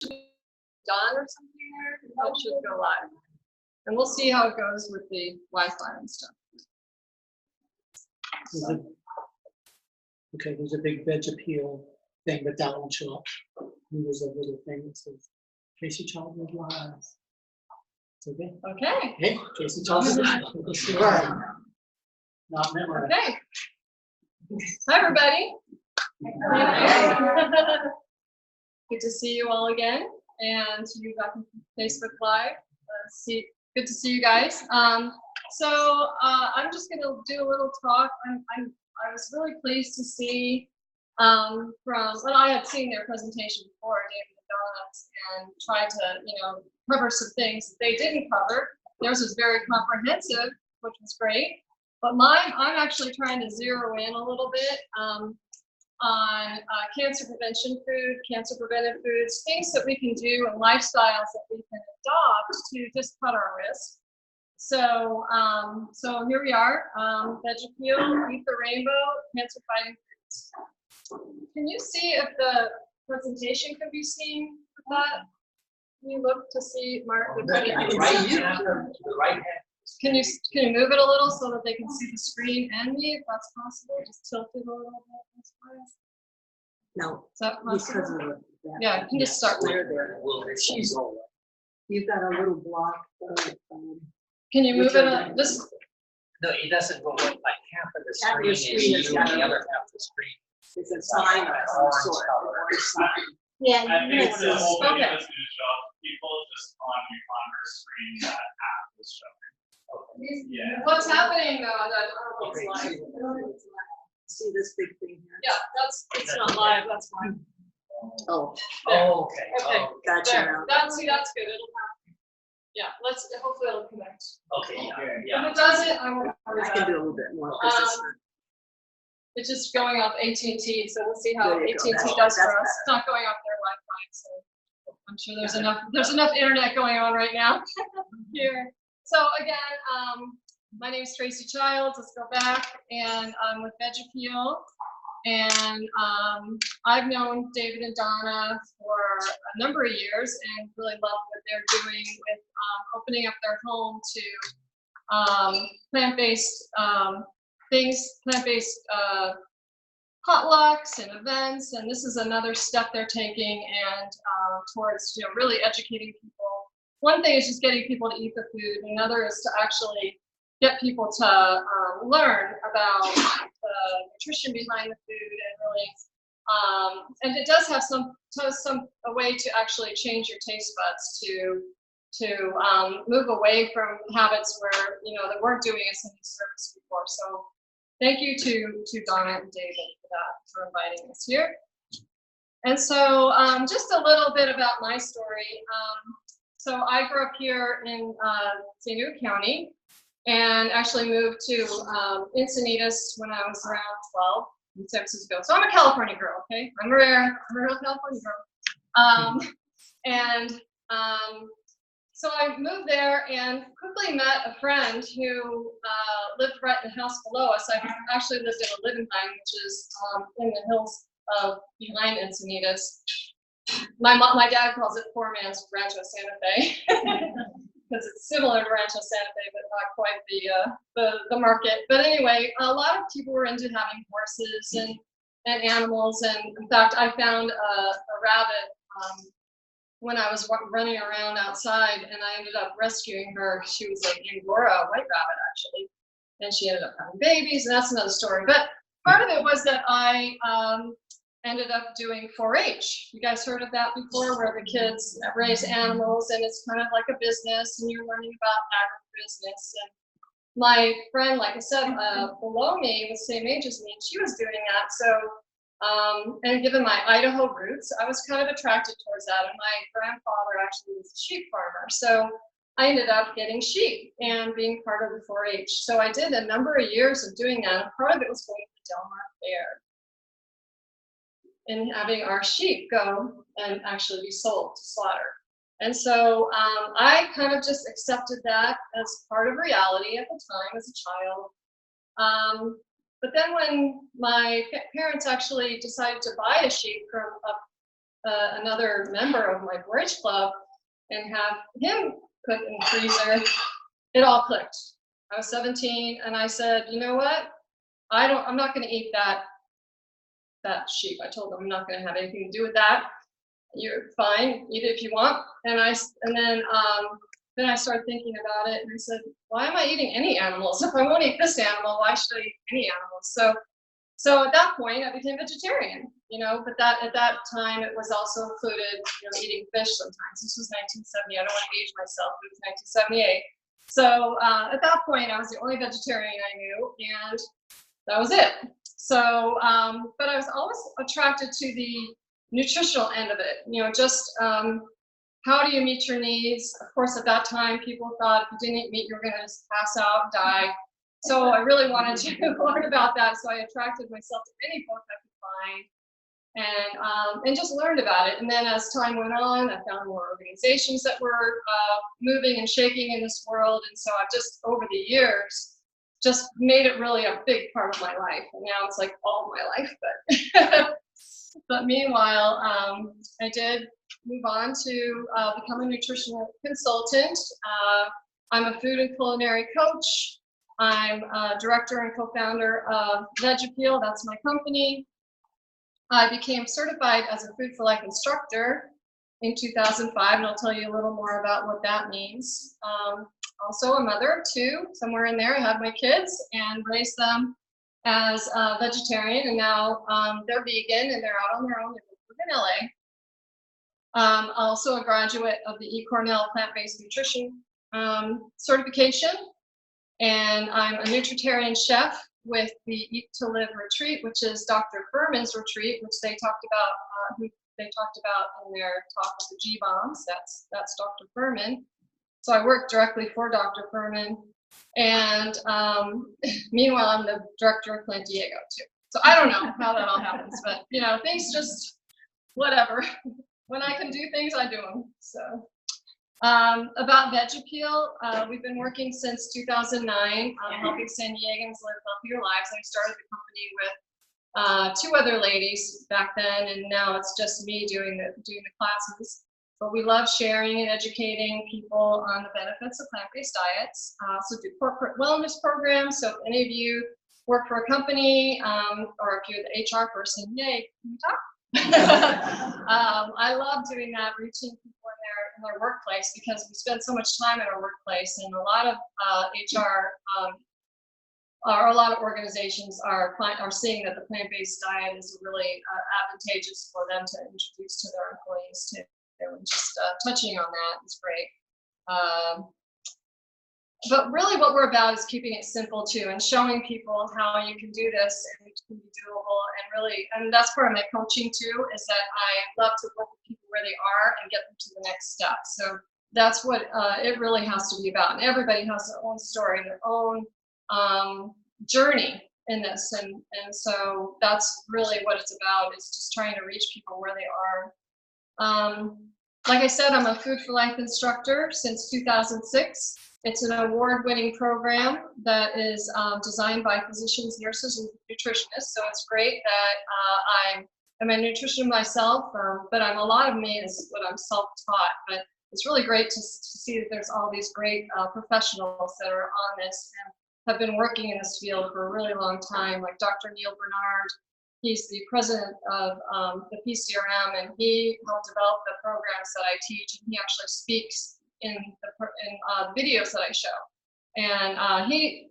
done or something there. That should go live. And we'll see how it goes with the Wi-Fi and stuff. Okay, there's a big veg appeal thing, but that won't show up. And there's a little thing that says Tracy Childwood Live. It's okay. Okay. Hey, Tracy Childwood Live. Not memory. Okay. Hi, everybody. Good to see you all again, and to you back on Facebook Live. Good to see you guys. I'm just going to do a little talk. I was really pleased to see I had seen their presentation before, David and Donna's, and tried to cover some things that they didn't cover. Theirs was very comprehensive, which was great. But mine, I'm actually trying to zero in a little bit on cancer prevention food, cancer preventive foods, things that we can do and lifestyles that we can adopt to just cut our risk. So here we are, Veg Appeal, Eat the Rainbow, cancer fighting foods. Can you see if the presentation can be seen with that? Can you look to see, Mark? Right hand. Can you move it a little so that they can see the screen and me, if that's possible? Just tilt it a little bit. No, Is that possible? because of that. Yeah, you can just start there. You've got a little block. Can you move it just? No, it doesn't go like half of the Half of your screen screen is is you, and the got other half of the screen. It's a sign of some Orange sort. color. Orange sign. Yeah. I think it's the whole video Okay. that's going to show up people just on her screen that app is showing. Yeah. What's happening though? I don't know if it's live. See this big thing here? Yeah, it's not live. That's fine. Oh, Oh, okay. Okay. Oh, gotcha There. now. That's good. It'll happen. Yeah. Hopefully it'll connect. okay. If Yeah. it doesn't, I won't worry I about can it. do a little bit more. 'Cause it's not- It's just going off AT&T, so we'll see how There you go. AT&T That's- does for that's us. It's not going off their Wi-Fi, so I'm sure there's enough internet going on right now here. So again, my name is Tracy Childs. Let's go back, and I'm with Veg Appeal, and I've known David and Donna for a number of years, and really love what they're doing with opening up their home to plant-based things, plant-based potlucks and events, and this is another step they're taking and towards really educating people. One thing is just getting people to eat the food, another is to actually get people to learn about the nutrition behind the food, and really, and it does have a way to actually change your taste buds to move away from habits where they weren't doing us any service before. So thank you to Donna and David for inviting us here. And so just a little bit about my story. So I grew up here in San Diego County, and actually moved to Encinitas when I was around 12 in San Francisco. So I'm a California girl, okay? I'm a real California girl. So I moved there and quickly met a friend who lived right in the house below us. I actually lived in a living home, which is in the hills behind Encinitas. My dad calls it poor man's Rancho Santa Fe because it's similar to Rancho Santa Fe, but not quite the market. But anyway, a lot of people were into having horses and animals. And in fact, I found a rabbit when I was running around outside, and I ended up rescuing her. She was like Angora, a white rabbit actually, and she ended up having babies, and that's another story. But part of it was that I ended up doing 4-H. You guys heard of that before, where the kids raise animals, and it's kind of like a business, and you're learning about agribusiness. And my friend, like I said, below me, was the same age as me, and she was doing that. So and given my Idaho roots, I was kind of attracted towards that. And my grandfather actually was a sheep farmer. So I ended up getting sheep and being part of the 4-H. So I did a number of years of doing that. And part of it was going to the Del Mar Fair and having our sheep go and actually be sold to slaughter. And so I kind of just accepted that as part of reality at the time as a child. But then when my parents actually decided to buy a sheep from another member of my 4-H club and have him cook in the freezer, it all clicked. I was 17 and I said, you know what? I'm not going to eat that sheep. I told them I'm not going to have anything to do with that. You're fine, eat it if you want. And then I started thinking about it and I said, why am I eating any animals? If I won't eat this animal, why should I eat any animals? So at that point I became vegetarian, but at that time it was also included, eating fish sometimes. This was 1970. I don't want to age myself, but it was 1978. So at that point I was the only vegetarian I knew, and that was it. So, but I was always attracted to the nutritional end of it, how do you meet your needs? Of course, at that time, people thought if you didn't eat meat, you were going to pass out, die. So I really wanted to learn about that. So I attracted myself to any book I could find and just learned about it. And then as time went on, I found more organizations that were moving and shaking in this world. And so I've just, over the years, just made it really a big part of my life. And now it's like all my life. But meanwhile, I did move on to become a nutritional consultant. I'm a food and culinary coach. I'm a director and co-founder of Veg Appeal. That's my company. I became certified as a Food for Life instructor in 2005, and I'll tell you a little more about what that means. Also a mother of 2, somewhere in there. I had my kids and raised them as a vegetarian, and now they're vegan and they're out on their own. They live in LA. Also a graduate of the eCornell plant-based nutrition certification, and I'm a nutritarian chef with the Eat to Live retreat, which is Dr. Furman's retreat, which they talked about. In their talk with the G-bombs. That's Dr. Furman. So I work directly for Dr. Furman, and meanwhile I'm the director of Plant Diego too. So I don't know how that all happens, but things just whatever. When I can do things, I do them. So about Veg Appeal, we've been working since 2009 helping San Diegans live healthier lives. I started the company with 2 other ladies back then, and now it's just me doing the classes. But we love sharing and educating people on the benefits of plant-based diets. So do corporate wellness programs. So if any of you work for a company, or if you're the HR person, yay, can we talk? I love doing that, reaching people in their workplace, because we spend so much time in our workplace, and a lot of HR or a lot of organizations are seeing that the plant-based diet is really advantageous for them to introduce to their employees too. And just touching on that is great. But really what we're about is keeping it simple too, and showing people how you can do this and it can be doable, and that's part of my coaching too, is that I love to work with people where they are and get them to the next step. So that's what it really has to be about. And everybody has their own story, their own journey in this. And so that's really what it's about, is just trying to reach people where they are. Like I said, I'm a Food for Life instructor since 2006. It's an award-winning program that is designed by physicians, nurses, and nutritionists. So it's great that I'm a nutritionist myself, but a lot of me is what I'm self-taught. But it's really great to see that there's all these great professionals that are on this and have been working in this field for a really long time, like Dr. Neil Bernard. He's the president of the PCRM, and he helped develop the programs that I teach, and he actually speaks in the videos that I show. And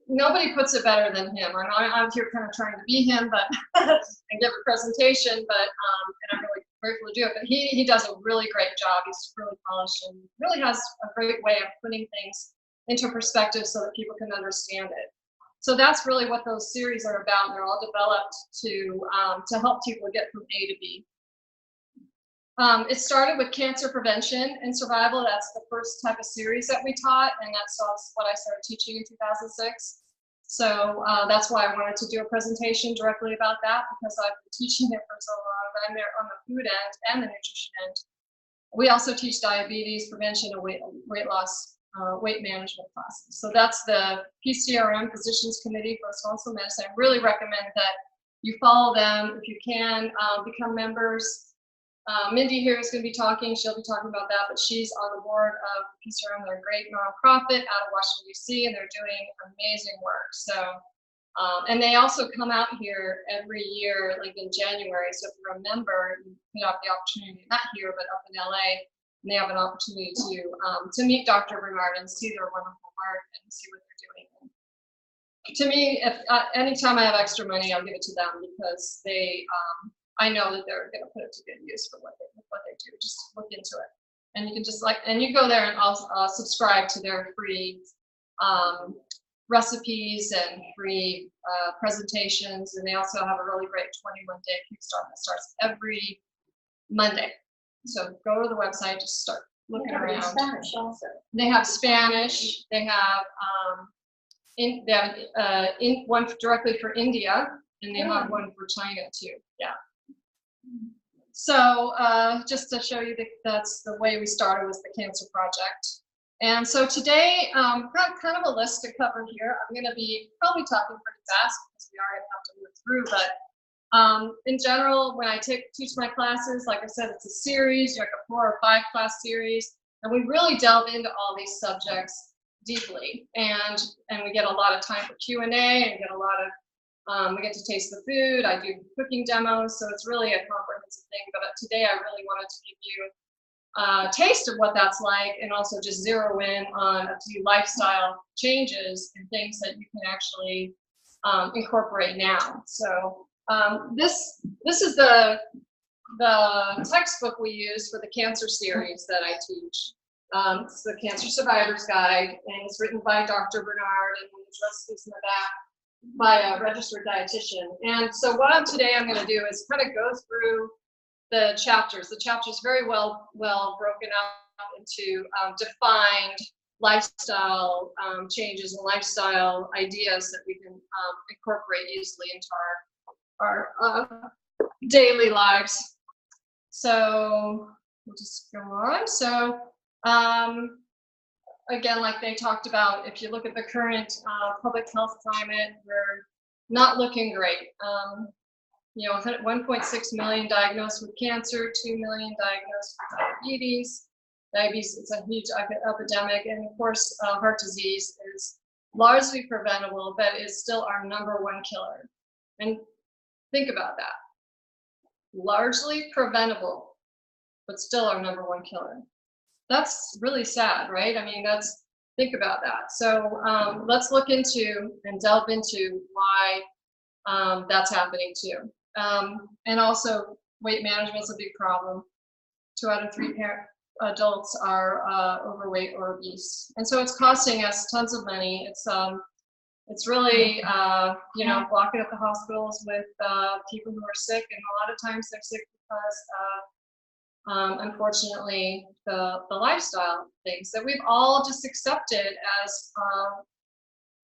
nobody puts it better than him. I'm here kind of trying to be him, but and give a presentation, but and I'm really grateful to do it. But he does a really great job. He's really polished and really has a great way of putting things into perspective so that people can understand it. So that's really what those series are about. And they're all developed to help people get from A to B. It started with cancer prevention and survival. That's the first type of series that we taught, and that's what I started teaching in 2006. So that's why I wanted to do a presentation directly about that, because I've been teaching it for so long. But I'm there on the food end and the nutrition end. We also teach diabetes prevention and weight loss, weight management classes. So that's the PCRM, Physicians Committee for Responsible Medicine. I really recommend that you follow them if you can, become members. Mindy here is going to be talking. She'll be talking about that, but she's on the board of Peace Room. They're a great nonprofit out of Washington, D.C., and they're doing amazing work. So, and they also come out here every year, like in January. So if you're a member, you have the opportunity, not here, but up in LA, and they have an opportunity to meet Dr. Bernard and see their wonderful work and see what they're doing. To me, if anytime I have extra money, I'll give it to them because they, I know that they're going to put it to good use for what they do. Just look into it, and you can just and you go there and also subscribe to their free recipes and free presentations, and they also have a really great 21-day Kickstarter that starts every Monday. So go to the website, just start looking around. Spanish also. They have Spanish. They have one directly for India, and they have one for China too. Yeah. So just to show you that that's the way we started, was the Cancer Project. And so today, got kind of a list to cover here. I'm going to be probably talking pretty fast because we are going to have to move through. But in general, when I teach my classes, like I said, it's a series, like a 4 or 5 class series, and we really delve into all these subjects deeply. And we get a lot of time for Q&A, and get a lot of we get to taste the food. I do cooking demos, so it's really a comprehensive thing. But today I really wanted to give you a taste of what that's like, and also just zero in on a few lifestyle changes and things that you can actually incorporate now. So this is the textbook we use for the cancer series that I teach. It's the Cancer Survivor's Guide, and it's written by Dr. Bernard, and there's recipes in the back by a registered dietitian. And so what today I'm going to do is kind of go through the chapters. The chapters very well broken up into defined lifestyle changes and lifestyle ideas that we can incorporate easily into our daily lives. So we'll just go on. So again, like they talked about, if you look at the current public health climate, we're not looking great. You know, 1.6 million diagnosed with cancer, 2 million diagnosed with diabetes. Diabetes is a huge epidemic, and of course, heart disease is largely preventable, but is still our #1 killer. And think about that. Largely preventable, but still our #1 killer. That's really sad, right? I mean, think about that. So let's look into and delve into why that's happening too. And also, weight management is a big problem. 2 out of 3 adults are overweight or obese, and so it's costing us tons of money. It's really you know, blocking up the hospitals with people who are sick, and a lot of times they're sick because unfortunately the lifestyle things that we've all just accepted as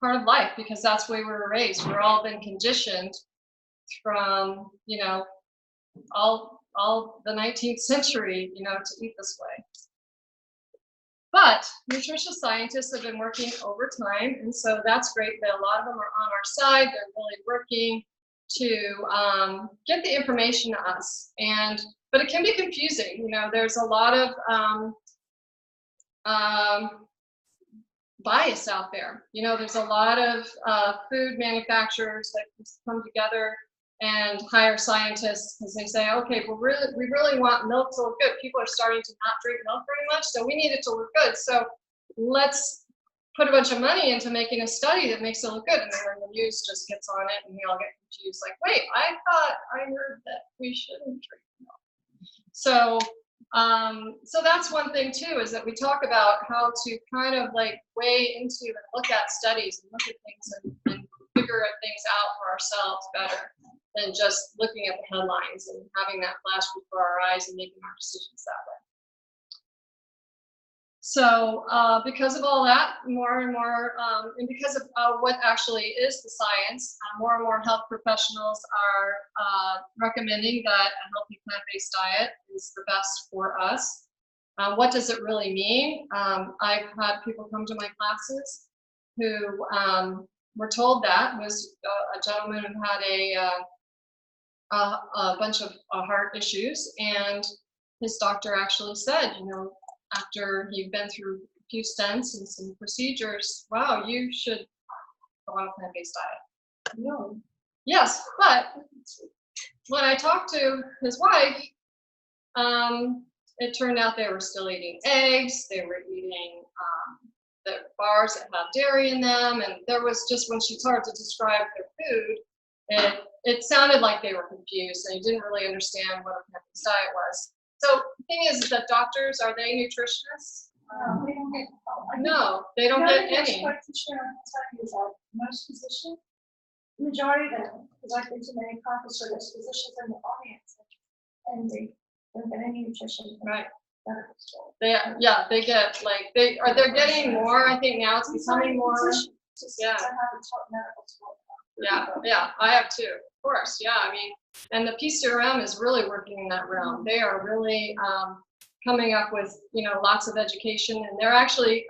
part of life, because that's the way we were raised. We're all been conditioned from, you know, all the 19th century, you know, to eat this way. But nutritional scientists have been working over time, and so that's great that a lot of them are on our side. They're really working to get the information to us, but it can be confusing. You know, there's a lot of bias out there. You know, there's a lot of food manufacturers that come together and hire scientists because they say, okay, well, we really want milk to look good. People are starting to not drink milk very much, so we need it to look good. So let's put a bunch of money into making a study that makes it look good. And then when the news just gets on it, and we all get confused, like, wait, I thought I heard that we shouldn't drink milk. So so that's one thing too, is that we talk about how to kind of like weigh into and look at studies and look at things and figure things out for ourselves better than just looking at the headlines and having that flash before our eyes and making our decisions that way. So because of all that, more and more, and because of what actually is the science, more and more health professionals are recommending that a healthy plant-based diet is the best for us. What does it really mean? I've had people come to my classes who were told that. Was a gentleman who had a bunch of heart issues, and his doctor actually said, you know, after he'd been through a few stents and some procedures, wow, you should go on a plant-based diet. No. Yes, but when I talked to his wife, it turned out they were still eating eggs. They were eating the bars that have dairy in them, and there was just, when she started to describe their food, it sounded like they were confused and you didn't really understand what a plant-based diet was. So the thing is that doctors, are they nutritionists? They don't get. No, they don't get any. What to share on the is that most physicians, majority of them, because I've been to many conferences, so there's physicians in the audience, and they don't get any nutrition. Right. Medical school. They get like, they're getting more. I think now it's becoming more. Yeah. I haven't taught medical school. Yeah, I have too, of course. Yeah, I mean, and the PCRM is really working in that realm. They are really coming up with, you know, lots of education, and they're actually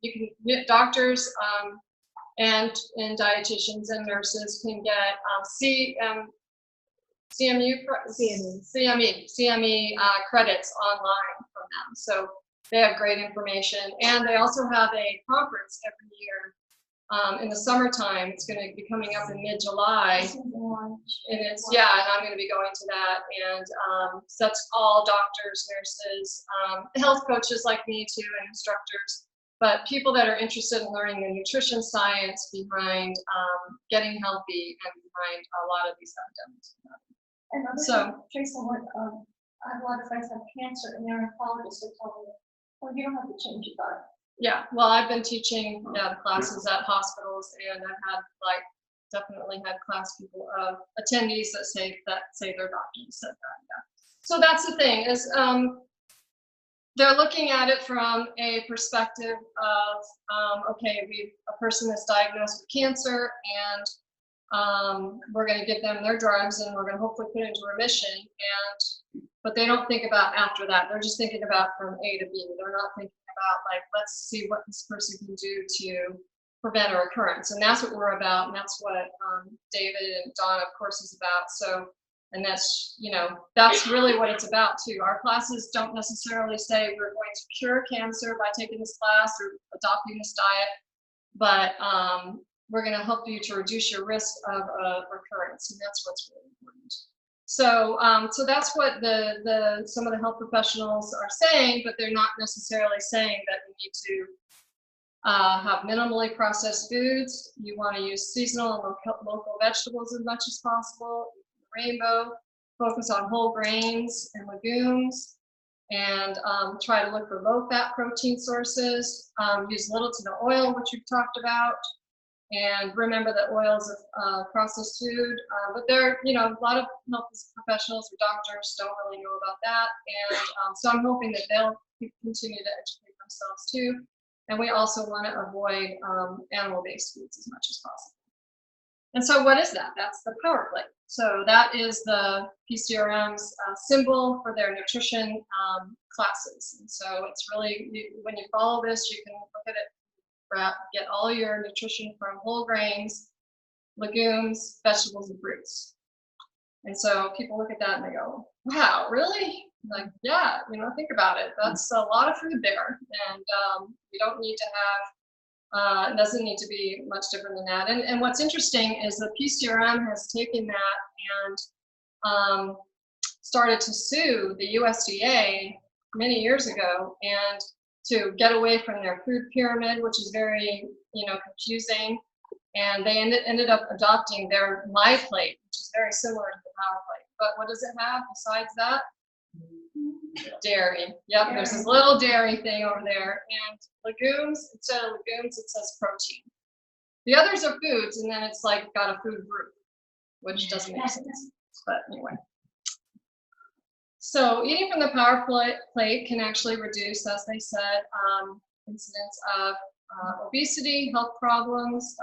you can get doctors and dietitians and nurses can get CME credits online from them. So they have great information, and they also have a conference every year in the summertime. It's going to be coming up in mid-July, and it's and I'm going to be going to that, and so that's all doctors, nurses, health coaches like me too, and instructors, but people that are interested in learning the nutrition science behind getting healthy and behind a lot of these epidemics. And Tracy, I have a lot of friends have cancer, and they're oncologists. They tell me, well, you don't have to change your diet. Yeah, well, I've been teaching the classes at hospitals, and I've had definitely had class people, attendees that say their doctors said that. Yeah. So that's the thing is they're looking at it from a perspective of okay, a person is diagnosed with cancer, and we're going to give them their drugs, and we're going to hopefully put into remission. But they don't think about after that. They're just thinking about from A to B. They're not thinking about let's see what this person can do to prevent a recurrence. And that's what we're about, and that's what David and Donna, of course, is about. So, and that's, that's really what it's about too. Our classes don't necessarily say we're going to cure cancer by taking this class or adopting this diet, but we're going to help you to reduce your risk of recurrence, and that's what's really important. So, so that's what some of the health professionals are saying, but they're not necessarily saying that we need to have minimally processed foods. You want to use seasonal and local vegetables as much as possible. Rainbow, focus on whole grains and legumes, and try to look for low-fat protein sources. Use little to no oil, which we've talked about. And remember that oil is a processed food, but there, a lot of health professionals or doctors don't really know about that. And so I'm hoping that they'll continue to educate themselves too. And we also want to avoid animal-based foods as much as possible. And so what is that? That's the power plate. So that is the PCRM's symbol for their nutrition classes. And so it's really, when you follow this, you can look at it, get all your nutrition from whole grains, legumes, vegetables, and fruits. And so people look at that and they go, wow, really? Like, yeah, think about it. That's a lot of food there. And you don't need to have, it doesn't need to be much different than that. And what's interesting is the PCRM has taken that and started to sue the USDA many years ago, and to get away from their food pyramid, which is very, confusing. And they ended up adopting their MyPlate, which is very similar to the PowerPlate. But what does it have besides that? Dairy. Yep, there's this little dairy thing over there. And legumes, instead of legumes, it says protein. The others are foods, and then it's got a food group, which doesn't make sense. But anyway. So eating from the PowerPlate can actually reduce, as they said, incidence of obesity, health problems,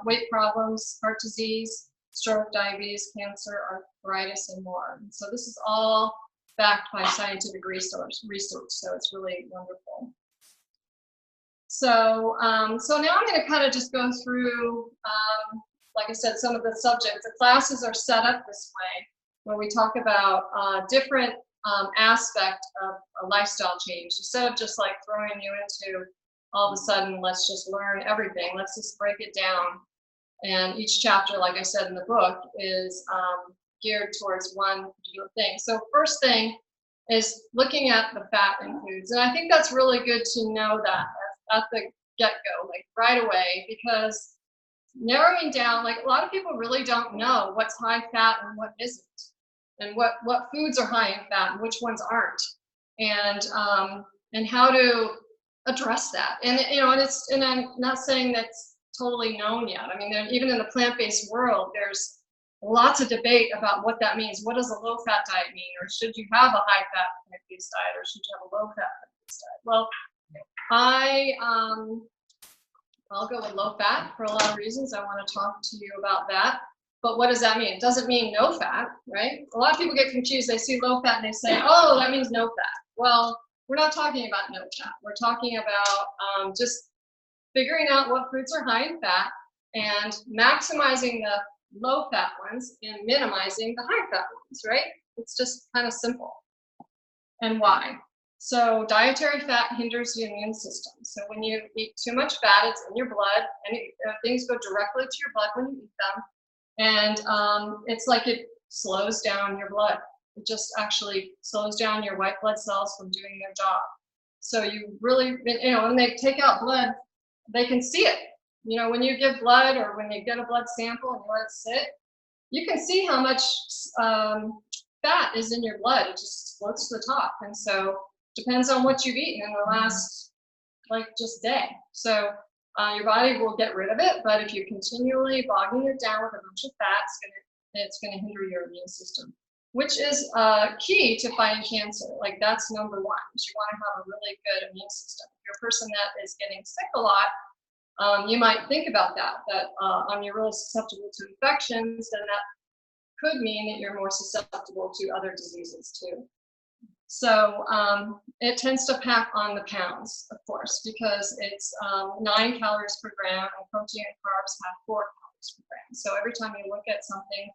weight problems, heart disease, stroke, diabetes, cancer, arthritis, and more. And so this is all backed by scientific research, so it's really wonderful. So, so now I'm going to kind of just go through, like I said, some of the subjects. The classes are set up this way, where we talk about different aspect of a lifestyle change, instead of just like throwing you into all of a sudden, let's just learn everything. Let's just break it down. And each chapter, like I said in the book, is geared towards one particular thing. So first thing is looking at the fat in foods. And I think that's really good to know that at the get-go, like right away, because narrowing down, like a lot of people really don't know what's high fat and what isn't, and what foods are high in fat and which ones aren't, and how to address that. And and I'm not saying that's totally known yet. I mean, even in the plant-based world, there's lots of debate about what that means. What does a low-fat diet mean? Or should you have a high-fat plant-based diet, or should you have a low-fat plant-based diet? Well, I'll go with low-fat for a lot of reasons. I want to talk to you about that. But what does that mean? It doesn't mean no fat, right? A lot of people get confused. They see low-fat and they say, oh, that means no fat. Well, we're not talking about no fat. We're talking about just figuring out what foods are high in fat and maximizing the low fat ones and minimizing the high fat ones, right? It's just kind of simple. And why? So dietary fat hinders the immune system. So when you eat too much fat, it's in your blood, and things go directly to your blood when you eat them. And it's like it slows down your blood. It just actually slows down your white blood cells from doing their job. So you really, when they take out blood, they can see it. When you give blood, or when you get a blood sample and you let it sit, you can see how much fat is in your blood. It just floats to the top. And so depends on what you've eaten in the last just day. So your body will get rid of it, but if you're continually bogging it down with a bunch of fat, it's gonna hinder your immune system, which is key to fighting cancer. Like, that's number one, is you wanna have a really good immune system. If you're a person that is getting sick a lot, you might think about that you're really susceptible to infections, then that could mean that you're more susceptible to other diseases too. So it tends to pack on the pounds, of course, because it's 9 calories per gram, and protein and carbs have 4 calories per gram. So every time you look at something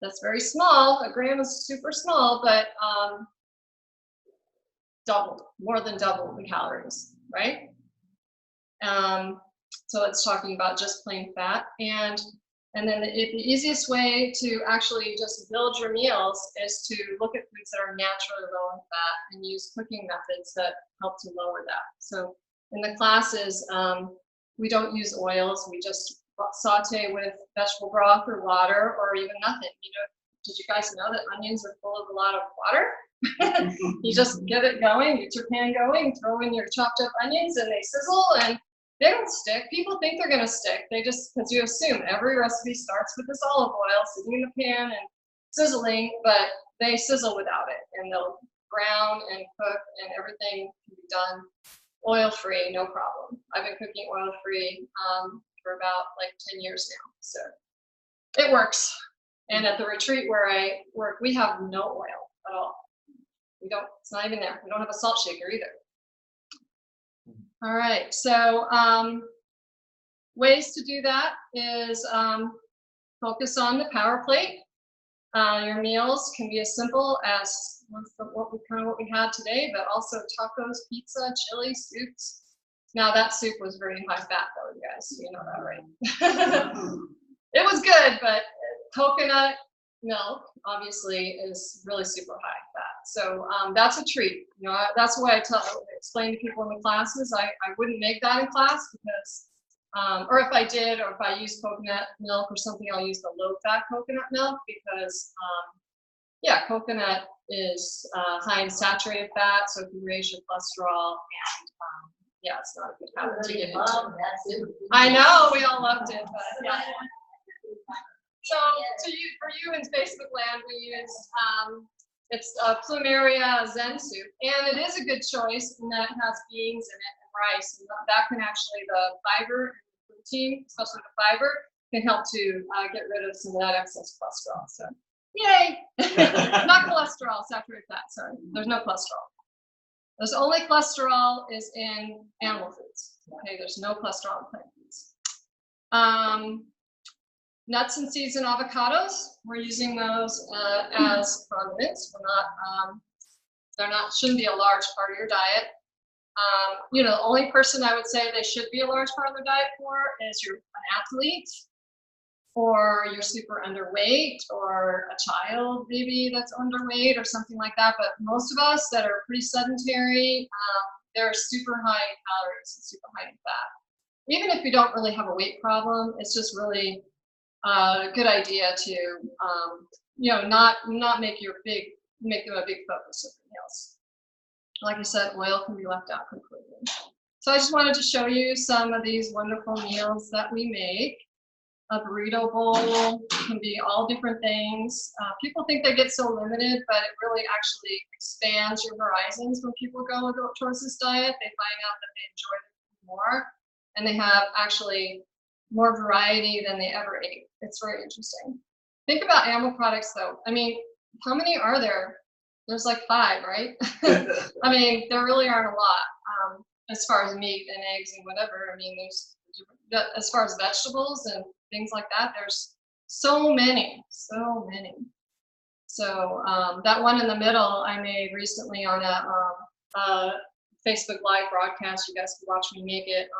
that's very small, a gram is super small, but more than double the calories, right? So it's talking about just plain fat. And then the easiest way to actually just build your meals is to look at foods that are naturally low in fat and use cooking methods that help to lower that. So in the classes, we don't use oils. We just saute with vegetable broth or water, or even nothing. Did you guys know that onions are full of a lot of water? You just get it going, get your pan going, throw in your chopped up onions, and they sizzle, and they don't stick. People think they're gonna stick. They just, because you assume every recipe starts with this olive oil sitting in the pan and sizzling, but they sizzle without it, and they'll brown and cook, and everything can be done oil-free, no problem. I've been cooking oil-free for about 10 years now, so it works. And at the retreat where I work, we have no oil at all. It's not even there. We don't have a salt shaker either. All right, so ways to do that is focus on the power plate. Your meals can be as simple as what we had today, but also tacos, pizza, chili, soups. Now that soup was very high fat though, you guys, you know that, right? It was good, but coconut milk obviously is really super high fat. So that's a treat. That's why I explain to people in the classes. I wouldn't make that in class because, or if I did, or if I use coconut milk or something, I'll use the low-fat coconut milk because, coconut is high in saturated fat, so it can raise your cholesterol, and it's not a good habit to get into. I know we all loved it, but yeah. So for you in Facebook land, we used it's Plumeria Zen soup, and it is a good choice in that it has beans in it and rice, and that can actually, the fiber and the protein, especially the fiber, can help to get rid of some of that excess cholesterol. So yay! Not cholesterol, saturated fat. Sorry, there's no cholesterol. There's only cholesterol is in animal foods. Okay, there's no cholesterol in plant foods. Nuts and seeds and avocados, we're using those as condiments. We're not shouldn't be a large part of your diet. You know, the only person I would say they should be a large part of their diet for is an athlete, or you're super underweight, or a child maybe that's underweight or something like that. But most of us that are pretty sedentary, they're super high in calories and super high in fat. Even if you don't really have a weight problem, it's just really a good idea to, you know, not make them a big focus of your meals. Like I said, oil can be left out completely. So I just wanted to show you some of these wonderful meals that we make. A burrito bowl can be all different things. People think they get so limited, but it really actually expands your horizons when people go towards this diet. They find out that they enjoy it more, and they have actually more variety than they ever ate. It's very interesting. Think about animal products though. I mean, how many are there? There's like 5, right? I mean, there really aren't a lot as far as meat and eggs and whatever. I mean, as far as vegetables and things like that, there's so many. So that one in the middle I made recently on a Facebook Live broadcast. You guys can watch me make it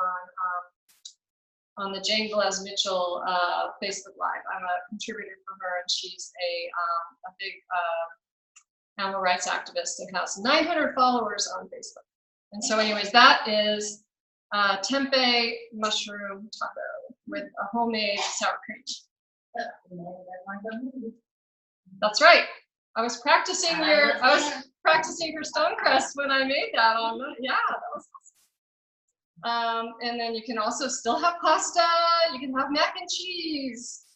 on the Jane Velez Mitchell Facebook Live. I'm a contributor for her, and she's a big animal rights activist that has 900 followers on Facebook. And so anyways, that is tempeh mushroom taco with a homemade sour cream. That's right. I was practicing her stone crust when I made that on the, yeah, that was awesome. And then you can also still have pasta. You can have mac and cheese.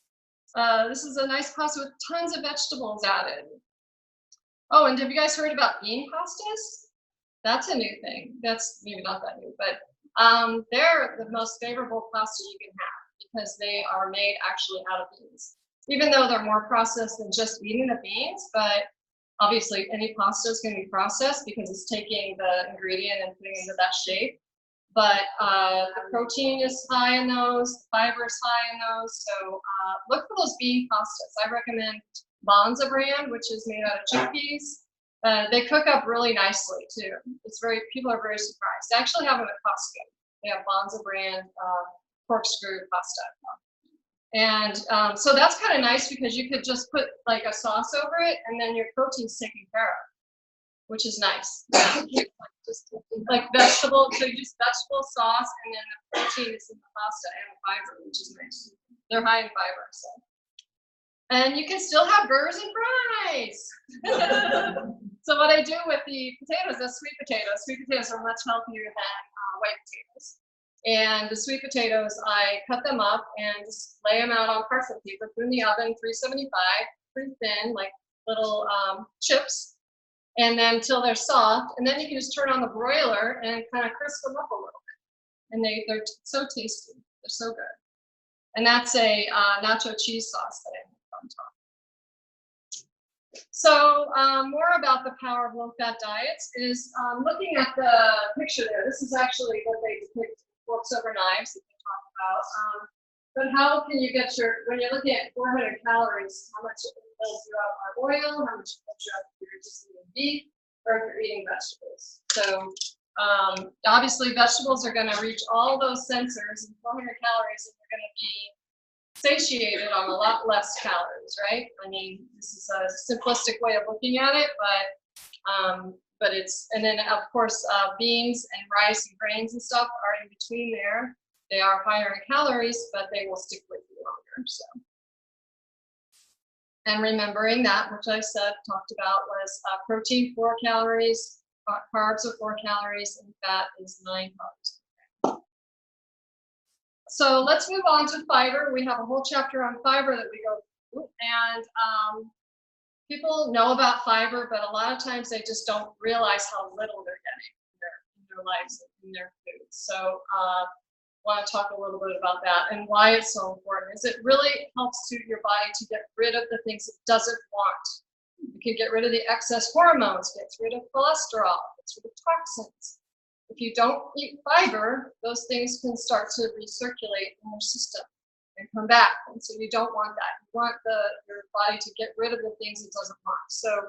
This is a nice pasta with tons of vegetables added. Oh, and have you guys heard about bean pastas? That's a new thing. That's maybe not that new, but they're the most favorable pasta you can have because they are made actually out of beans. Even though they're more processed than just eating the beans, but obviously any pasta is going to be processed because it's taking the ingredient and putting it into that shape. But the protein is high in those, the fiber is high in those. So look for those bean pastas. I recommend Bonza brand, which is made out of chickpeas. They cook up really nicely too. People are very surprised. They actually have them at Costco. They have Bonza brand corkscrew pasta. And so that's kind of nice because you could just put like a sauce over it and then your protein's taken care of, which is nice. Yeah. Just like vegetable, so you just vegetable sauce and then the protein is in the pasta and the fiber, which is nice. They're high in fiber, so. And you can still have burgers and fries. So what I do with the potatoes, that's sweet potatoes. Sweet potatoes are much healthier than white potatoes. And the sweet potatoes, I cut them up and just lay them out on parchment paper, put in the oven, 375, pretty thin, like little chips, and then until they're soft. And then you can just turn on the broiler and kind of crisp them up a little bit. And they're so tasty. They're so good. And that's a nacho cheese sauce that I make on top. So more about the power of low-fat diets is looking at the picture there. This is actually what they depict, forks over knives that they talk about. But how can you get when you're looking at 400 calories, how much it fills you up on oil, how much it fills you up if you're just eating beef, or if you're eating vegetables. So obviously vegetables are going to reach all those sensors in 400 calories, and you're going to be satiated on a lot less calories, right? I mean, this is a simplistic way of looking at it, but it's, and then of course beans and rice and grains and stuff are in between there. They are higher in calories, but they will stick with you longer. So, and remembering that, which I talked about, was protein 4 calories, carbs are 4 calories, and fat is 9 calories. So let's move on to fiber. We have a whole chapter on fiber that we go through, and people know about fiber, but a lot of times they just don't realize how little they're getting in their lives, in their food. So I want to talk a little bit about that and why it's so important. Is it really helps your body to get rid of the things it doesn't want. You can get rid of the excess hormones, gets rid of cholesterol, gets rid of toxins. If you don't eat fiber, those things can start to recirculate in your system and come back. And so you don't want that. You want your body to get rid of the things it doesn't want. So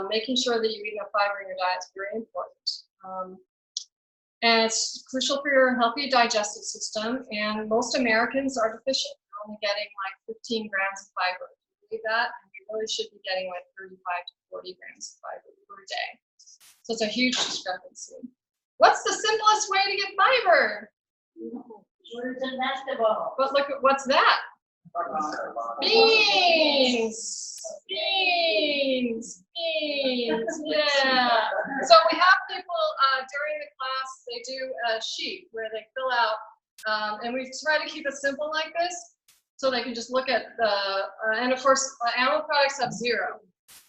Making sure that you eat enough fiber in your diet is very important. And it's crucial for your healthy digestive system, and most Americans are deficient. They're only getting like 15 grams of fiber. Do you believe that? And we really should be getting like 35 to 40 grams of fiber per day. So it's a huge discrepancy. What's the simplest way to get fiber? Fruits and vegetables. But look at what's that? Beans. Beans. Beans. Yeah. So we have people during the class, they do a sheet where they fill out, and we try to keep it simple like this, so they can just look at the, and of course, animal products have 0.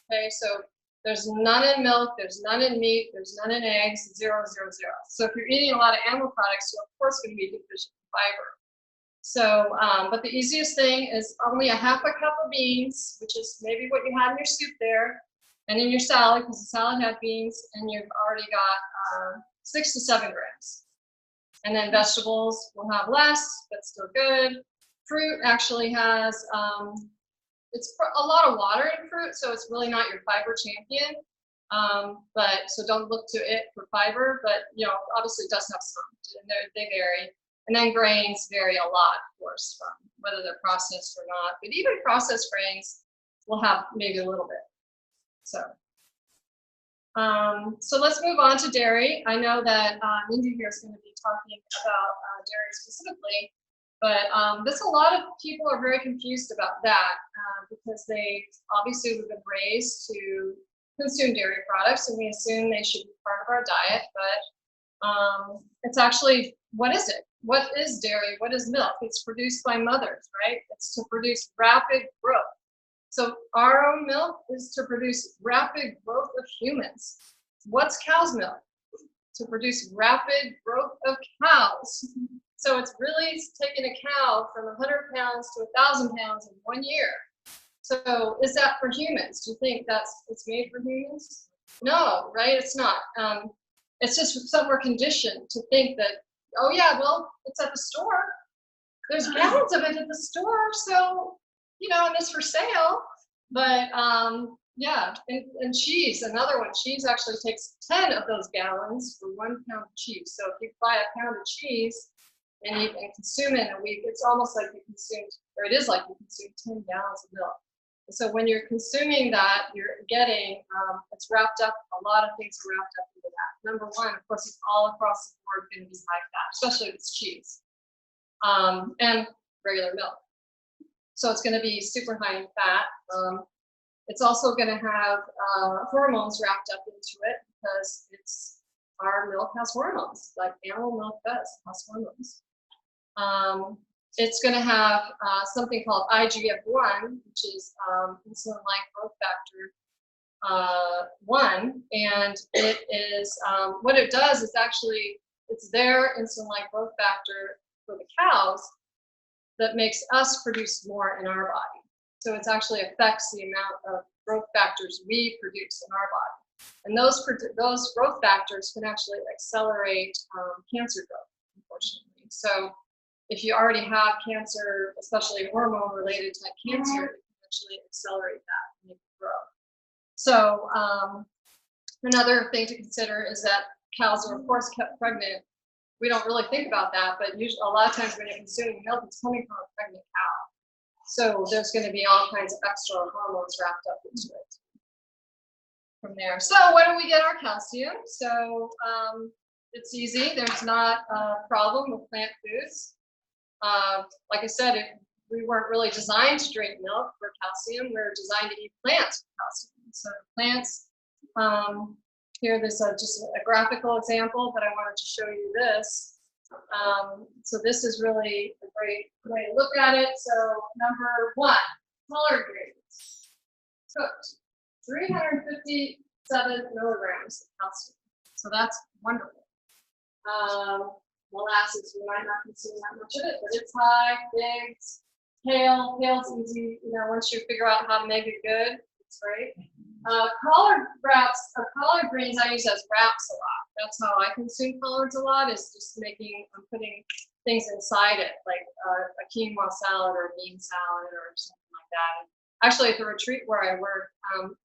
Okay, so there's none in milk, there's none in meat, there's none in eggs, 0, 0, 0. So if you're eating a lot of animal products, you're of course going to be deficient in fiber. So, but the easiest thing is only a half a cup of beans, which is maybe what you had in your soup there, and in your salad, because the salad had beans, and you've already got 6 to 7 grams. And then vegetables will have less, but still good. Fruit actually has, it's a lot of water in fruit, so it's really not your fiber champion. But so don't look to it for fiber, but you know, obviously it does have some, and they vary. And then grains vary a lot, of course, from whether they're processed or not. But even processed grains will have maybe a little bit. So, so let's move on to dairy. I know that Mindy here is going to be talking about dairy specifically, but there's a lot of people are very confused about that because they obviously we've been raised to consume dairy products, and we assume they should be part of our diet, but it's actually, what is it? What is dairy? What is milk? It's produced by mothers, right? It's to produce rapid growth. So our own milk is to produce rapid growth of humans. What's cow's milk? To produce rapid growth of cows. So it's really taking a cow from 100 pounds to 1,000 pounds in 1 year. So is that for humans? Do you think it's made for humans? No, right? It's not. It's just something we're conditioned to think that, oh yeah, well, it's at the store. There's gallons of it at the store, so, you know, and it's for sale. But yeah, and cheese, another one. Cheese actually takes 10 of those gallons for 1 pound of cheese. So if you buy a pound of cheese and you can consume it in a week, it's almost like you consumed, or it is like you consumed 10 gallons of milk. And so when you're consuming that, you're getting, it's wrapped up, a lot of things are wrapped up into that. Number one, of course, it's all across the board going to be high fat, especially if it's cheese and regular milk. So it's going to be super high in fat. It's also going to have hormones wrapped up into it because our milk has hormones, like animal milk does, it has hormones. It's going to have something called IGF-1, which is insulin-like growth factor 1, and it is what it does is actually it's their insulin-like growth factor for the cows that makes us produce more in our body. So it actually affects the amount of growth factors we produce in our body, and those growth factors can actually accelerate cancer growth, unfortunately. So if you already have cancer, especially hormone-related type cancer, it can actually accelerate that and make it grow. So another thing to consider is that cows are, of course, kept pregnant. We don't really think about that, but usually, a lot of times when you're consuming milk, it's coming from a pregnant cow. So there's going to be all kinds of extra hormones wrapped up into it from there. So where do we get our calcium? So it's easy. There's not a problem with plant foods. Like I said, we weren't really designed to drink milk for calcium. We were designed to eat plants for calcium. So plants, here there's just a graphical example, but I wanted to show you this. So this is really a great way to look at it. So number one, collard greens, cooked, 357 milligrams of calcium. So that's wonderful. Molasses, we might not consume that much of it, but it's high. Figs, kale, kale's easy. You know, once you figure out how to make it good, it's great. Collard greens I use as wraps a lot. That's how I consume collards a lot, is just I'm putting things inside it, like a quinoa salad or a bean salad or something like that. And actually, at the retreat where I work,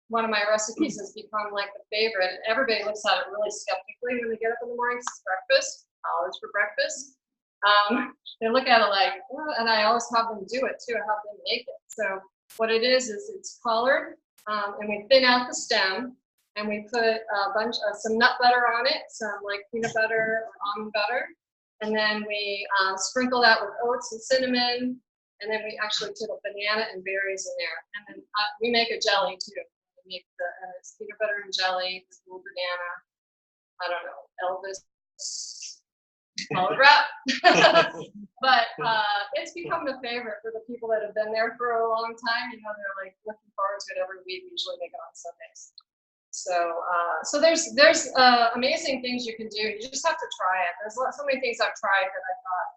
one of my recipes has become like the favorite. And everybody looks at it really skeptically when they get up in the morning. It's breakfast, college for breakfast. They look at it like, oh, and I always have them do it too. I have them make it. So what it is it's collared, and we thin out the stem, and we put a bunch of some nut butter on it, some like peanut butter or almond butter, and then we sprinkle that with oats and cinnamon, and then we actually put a banana and berries in there, and then we make a jelly too. We make it's peanut butter and jelly, this little banana. I don't know, Elvis. Call it wrap. But it's become a favorite for the people that have been there for a long time. You know, they're like looking forward to it every week. We usually make it on Sundays. So there's amazing things you can do. You just have to try it. There's so many things I've tried that I thought,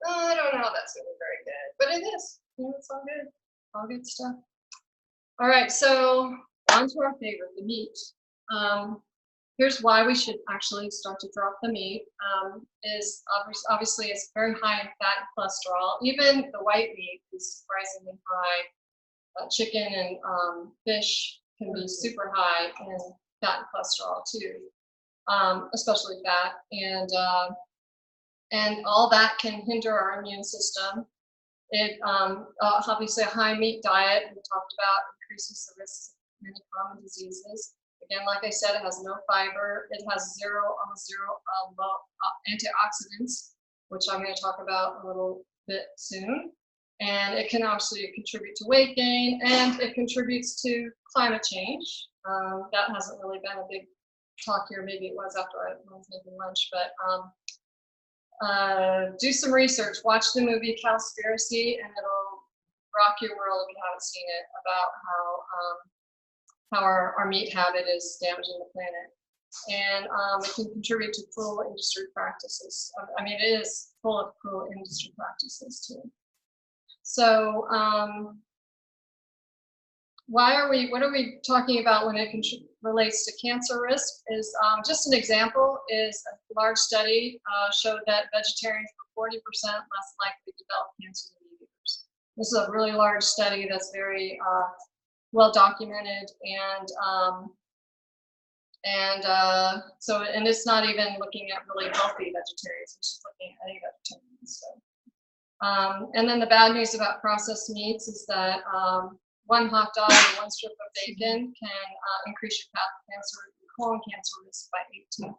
oh, I don't know, that's really very good, but it is. You know, it's all good stuff. All right, so on to our favorite, the meat. Here's why we should actually start to drop the meat. Is obviously it's very high in fat and cholesterol. Even the white meat is surprisingly high. Chicken and fish can be super high in fat and cholesterol too, especially fat. And all that can hinder our immune system. It obviously a high meat diet we talked about increases the risk of many common diseases. Again, like I said, it has no fiber. It has almost zero antioxidants, which I'm going to talk about a little bit soon. And it can actually contribute to weight gain, and it contributes to climate change. That hasn't really been a big talk here. Maybe it was after I was making lunch, but do some research. Watch the movie Cowspiracy, and it'll rock your world if you haven't seen it, about how our meat habit is damaging the planet. And it can contribute to cruel industry practices. I mean, it is full of cruel industry practices too. So what are we talking about when it relates to cancer risk? Is just an example is a large study showed that vegetarians were 40% less likely to develop cancer than meat eaters. This is a really large study that's very well documented, and it's not even looking at really healthy vegetarians, it's just looking at any vegetarians. So, and then the bad news about processed meats is that one hot dog or one strip of bacon can increase your colon cancer risk by 18%.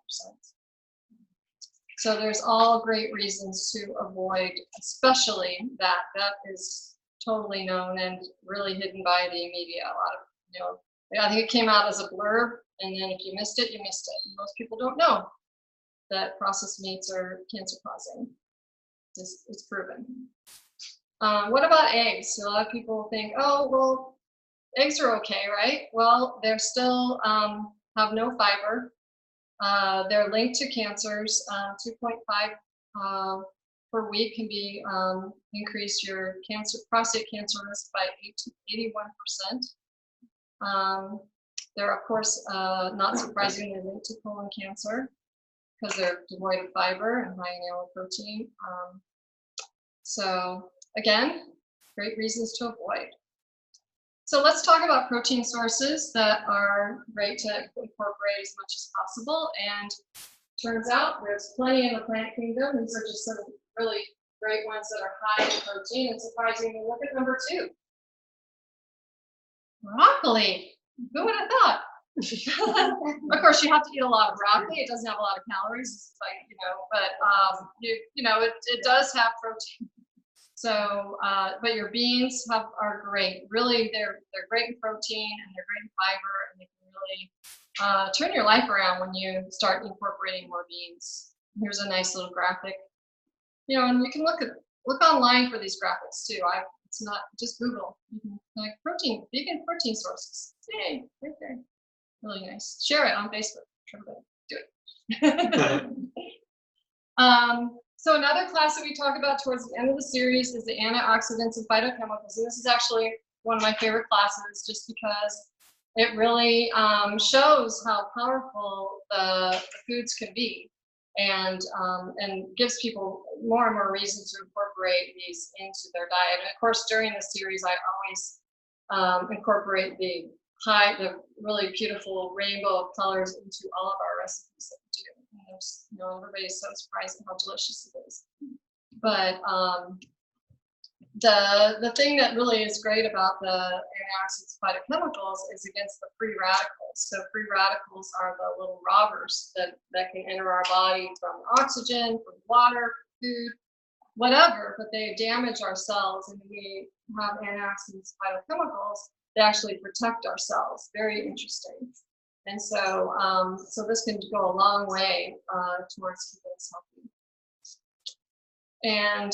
So there's all great reasons to avoid, especially that is totally known and really hidden by the media. A lot of, I think it came out as a blurb, and then if you missed it, you missed it. And most people don't know that processed meats are cancer causing. It's proven. What about eggs? So a lot of people think, oh, well, eggs are okay, right? Well, they're still have no fiber. They're linked to cancers. 2.5 per week can be increase your prostate cancer risk by 81%. They're of course not surprisingly linked to colon cancer because they're devoid of fiber and high in animal protein. So again, great reasons to avoid. So let's talk about protein sources that are great to incorporate as much as possible. And turns out there's plenty in the plant kingdom. These are just some really great ones that are high in protein. And surprisingly, look at number 2. Broccoli. Who would have thought? Of course, you have to eat a lot of broccoli. It doesn't have a lot of calories, but it does have protein. So, but your beans are great. Really, they're great in protein and they're great in fiber, and they can really turn your life around when you start incorporating more beans. Here's a nice little graphic. And you can look online for these graphics too. It's not just Google. You can vegan protein sources. Yay, right there. Really nice. Share it on Facebook. Everybody do it. So another class that we talk about towards the end of the series is the antioxidants and phytochemicals. And this is actually one of my favorite classes just because it really shows how powerful the foods can be, and gives people more and more reasons to incorporate these into their diet. And of course, during the series, I always incorporate the the really beautiful rainbow of colors into all of our recipes that we do. And there's, everybody's so surprised at how delicious it is. But the thing that really is great about the antioxidants phytochemicals is against the free radicals. So free radicals are the little robbers that can enter our body from oxygen, from water, food, whatever, but they damage our cells, and we have antioxidants phytochemicals that actually protect our cells. Very interesting. And so, so this can go a long way towards keeping us healthy. And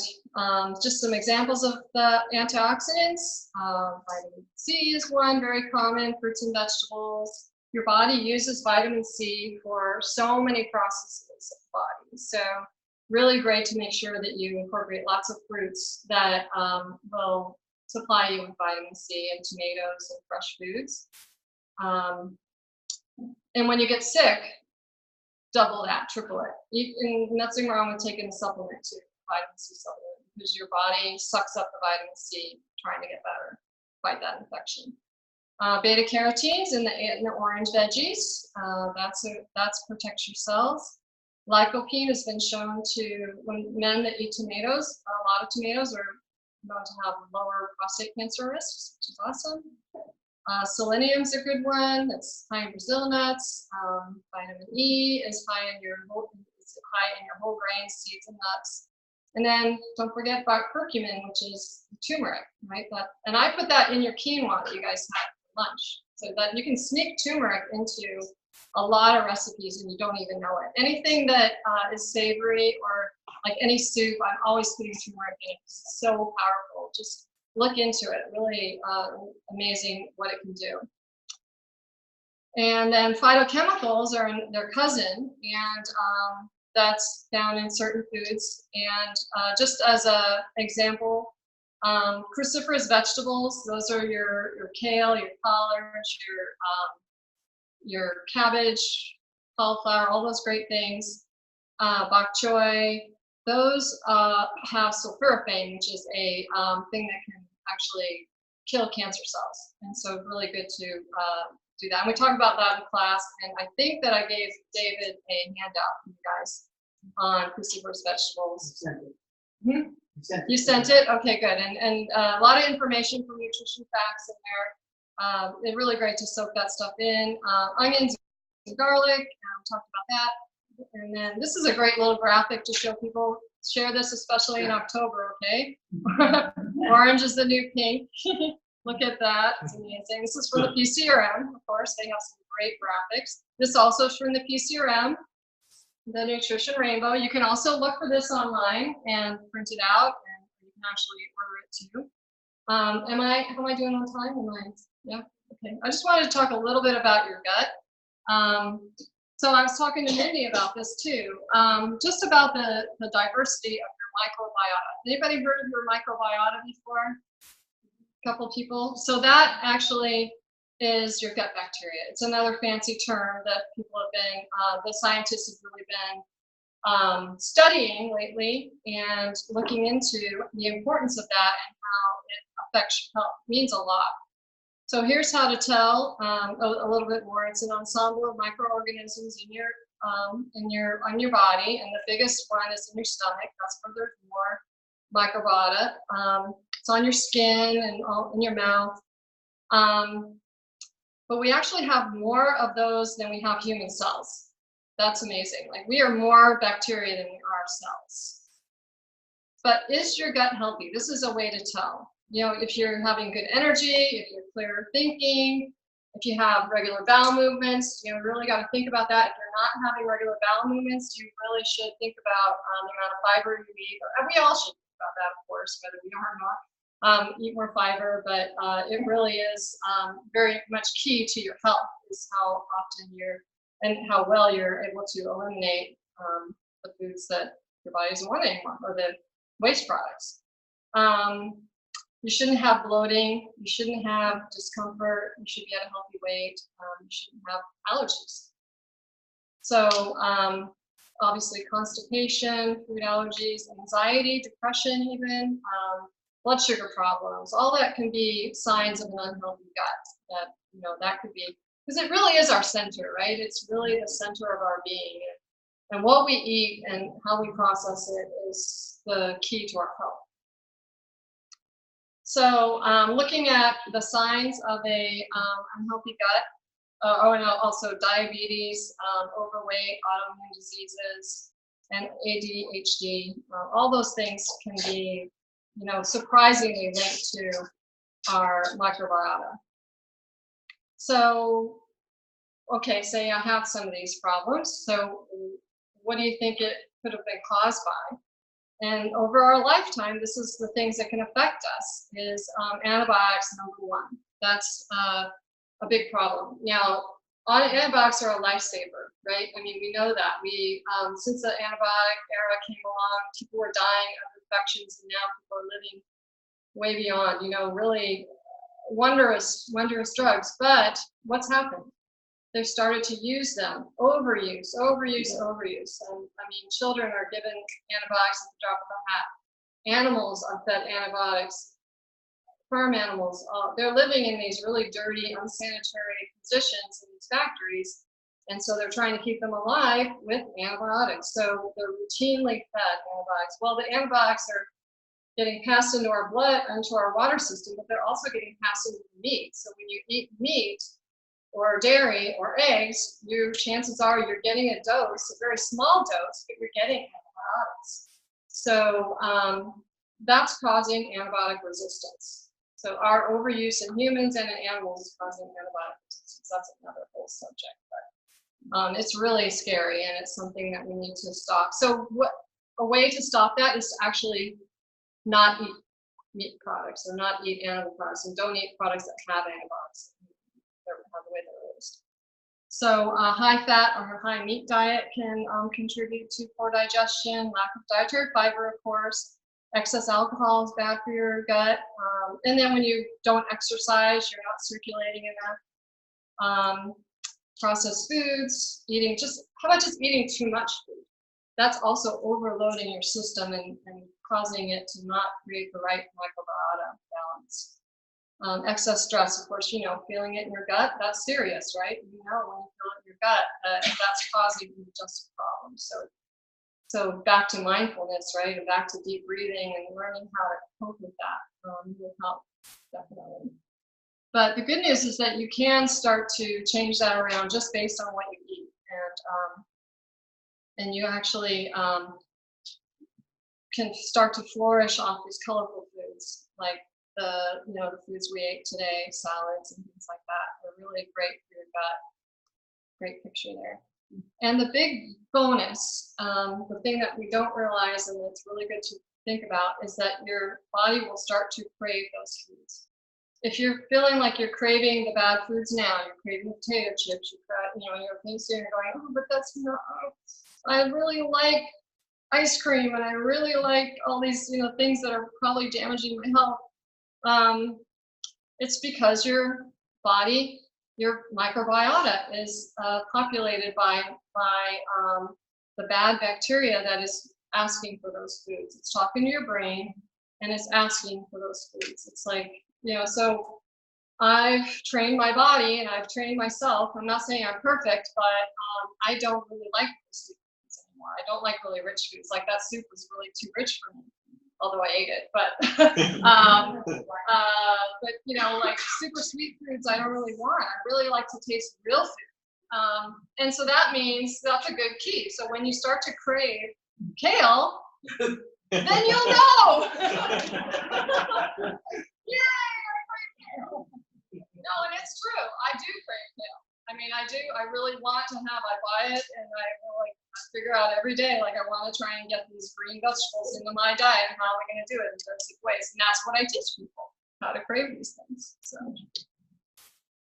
just some examples of the antioxidants. Vitamin C is one, very common, fruits and vegetables. Your body uses vitamin C for so many processes of the body. So really great to make sure that you incorporate lots of fruits that will supply you with vitamin C, and tomatoes and fresh foods. And when you get sick, double that, triple it. And nothing wrong with taking a supplement too. Vitamin C supplement, because your body sucks up the vitamin C trying to get better, fight that infection. Beta carotenes in the orange veggies, that's protects your cells. Lycopene has been shown to, when men that eat tomatoes, a lot of tomatoes are known to have lower prostate cancer risks, which is awesome. Selenium's a good one. That's high in Brazil nuts. Vitamin E is high in your whole grains, seeds, and nuts. And then don't forget about curcumin, which is turmeric, right? And I put that in your quinoa that you guys had for lunch, so that you can sneak turmeric into a lot of recipes and you don't even know it. Anything that is savory, or like any soup, I'm always putting turmeric in it. It's so powerful. Just look into it. Really amazing what it can do. And then phytochemicals are their cousin, and that's found in certain foods. And just as an example, cruciferous vegetables, those are your kale, your collards, your cabbage, cauliflower, all those great things. Bok choy, those have sulforaphane, which is a thing that can actually kill cancer cells. And so really good to do that. And we talked about that in class, and I think that I gave David a handout for you guys on cruciferous vegetables. You sent it? Okay, good. And a lot of information from nutrition facts in there. It's really great to soak that stuff in. Onions and garlic, we talked about that. And then this is a great little graphic to show people. Share this, especially in October, okay? Orange is the new pink. Look at that, it's amazing. This is from the PCRM, of course. They have some great graphics. This also is from the PCRM, the Nutrition Rainbow. You can also look for this online and print it out, and you can actually order it too. How am I doing on time? Yeah, okay. I just wanted to talk a little bit about your gut. So I was talking to Mindy about this too, just about the diversity of your microbiota. Anybody heard of your microbiota before? A couple people. So that actually is your gut bacteria. It's another fancy term that people have been, the scientists have really been studying lately and looking into the importance of that and how it affects your health. It means a lot. So here's how to tell a little bit more. It's an ensemble of microorganisms in your body, and the biggest one is in your stomach. That's where there's more microbiota. It's on your skin and all in your mouth. But we actually have more of those than we have human cells. That's amazing. Like, we are more bacteria than we are cells. But is your gut healthy? This is a way to tell. You know, if you're having good energy, if you're clear thinking, if you have regular bowel movements, you really got to think about that. If you're not having regular bowel movements, you really should think about the amount of fiber you eat. We all should think about that, of course, whether we are or not. Eat more fiber, but it really is very much key to your health, is how often and how well you're able to eliminate the foods that your body doesn't want anymore, or the waste products. You shouldn't have bloating. You shouldn't have discomfort. You should be at a healthy weight. You shouldn't have allergies. So obviously constipation, food allergies, anxiety, depression even, blood sugar problems, all that can be signs of an unhealthy gut that that could be, because it really is our center, right? It's really the center of our being. And what we eat and how we process it is the key to our health. So looking at the signs of a unhealthy gut, and also diabetes, overweight, autoimmune diseases, and ADHD, all those things can be, surprisingly linked to our microbiota. So, okay, say I have some of these problems. So what do you think it could have been caused by? And over our lifetime, this is the things that can affect us, is antibiotics, number one. That's a big problem. Now, antibiotics are a lifesaver, right? I mean, we know that. Since the antibiotic era came along, people were dying of infections, and now people are living way beyond, really wondrous drugs. But what's happened? They've started to use them, overuse. And I mean, children are given antibiotics at the drop of a hat. Animals are fed antibiotics. Farm animals, they're living in these really dirty, unsanitary conditions in these factories. And so they're trying to keep them alive with antibiotics. So they're routinely fed antibiotics. Well, the antibiotics are getting passed into our blood, into our water system, but they're also getting passed into the meat. So when you eat meat, or dairy or eggs, chances are you're getting a dose, a very small dose, but you're getting antibiotics. So that's causing antibiotic resistance. So our overuse in humans and in animals is causing antibiotic resistance. That's another whole subject, but it's really scary, and it's something that we need to stop. So a way to stop that is to actually not eat meat products, or not eat animal products, and don't eat products that have antibiotics. The way they're raised. So a high fat or a high meat diet can contribute to poor digestion, lack of dietary fiber, of course. Excess alcohol is bad for your gut. And then when you don't exercise, you're not circulating enough. Processed foods, how about just eating too much food? That's also overloading your system and causing it to not create the right microbiota balance. Excess stress, of course, feeling it in your gut, that's serious, right? When you feel it in your gut, that's causing digestive problems. So back to mindfulness, right? And back to deep breathing and learning how to cope with that will help, definitely. But the good news is that you can start to change that around just based on what you eat. And you actually can start to flourish off these colorful foods, like the foods we ate today, salads and things like that. They're really great for your gut. Great picture there. And the big bonus, the thing that we don't realize, and it's really good to think about, is that your body will start to crave those foods. If you're feeling like you're craving the bad foods now, you're craving potato chips, you're thinking, you're going, oh, but that's not, I really like ice cream, and I really like all these, things that are probably damaging my health. It's because your body, your microbiota is populated by the bad bacteria that is asking for those foods. It's talking to your brain, and it's asking for those foods. It's like, so I've trained my body and I've trained myself. I'm not saying I'm perfect, but I don't really like those foods anymore. I don't like really rich foods. Like that soup was really too rich for me, although I ate it. But like super sweet foods, I don't really want. I really like to taste real food. And so that means that's a good key. So when you start to crave kale, then you'll know. Yay, I crave kale. No, and it's true. I do crave kale. I mean, I do. I really want to I buy it, and I figure out every day, I want to try and get these green vegetables into my diet, and how am I going to do it in basic ways? And that's what I teach people, how to crave these things. So,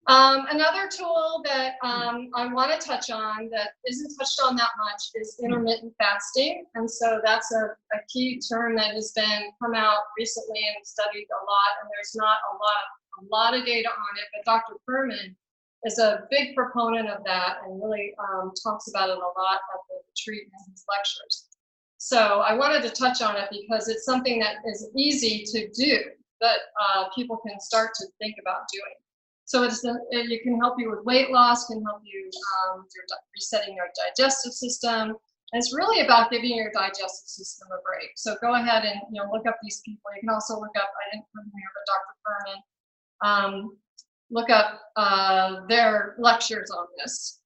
another tool that I want to touch on that isn't touched on that much is intermittent fasting. And so that's a key term that has been come out recently and studied a lot, and there's not a lot of data on it, but Dr. Furman is a big proponent of that and really talks about it a lot at the retreat in his lectures. So I wanted to touch on it because it's something that is easy to do, that people can start to think about doing. So it can help you with weight loss, can help you with resetting your digestive system. And it's really about giving your digestive system a break. So go ahead and look up these people. You can also look up, I didn't put them here, but Dr. Furman. Look up their lectures on this.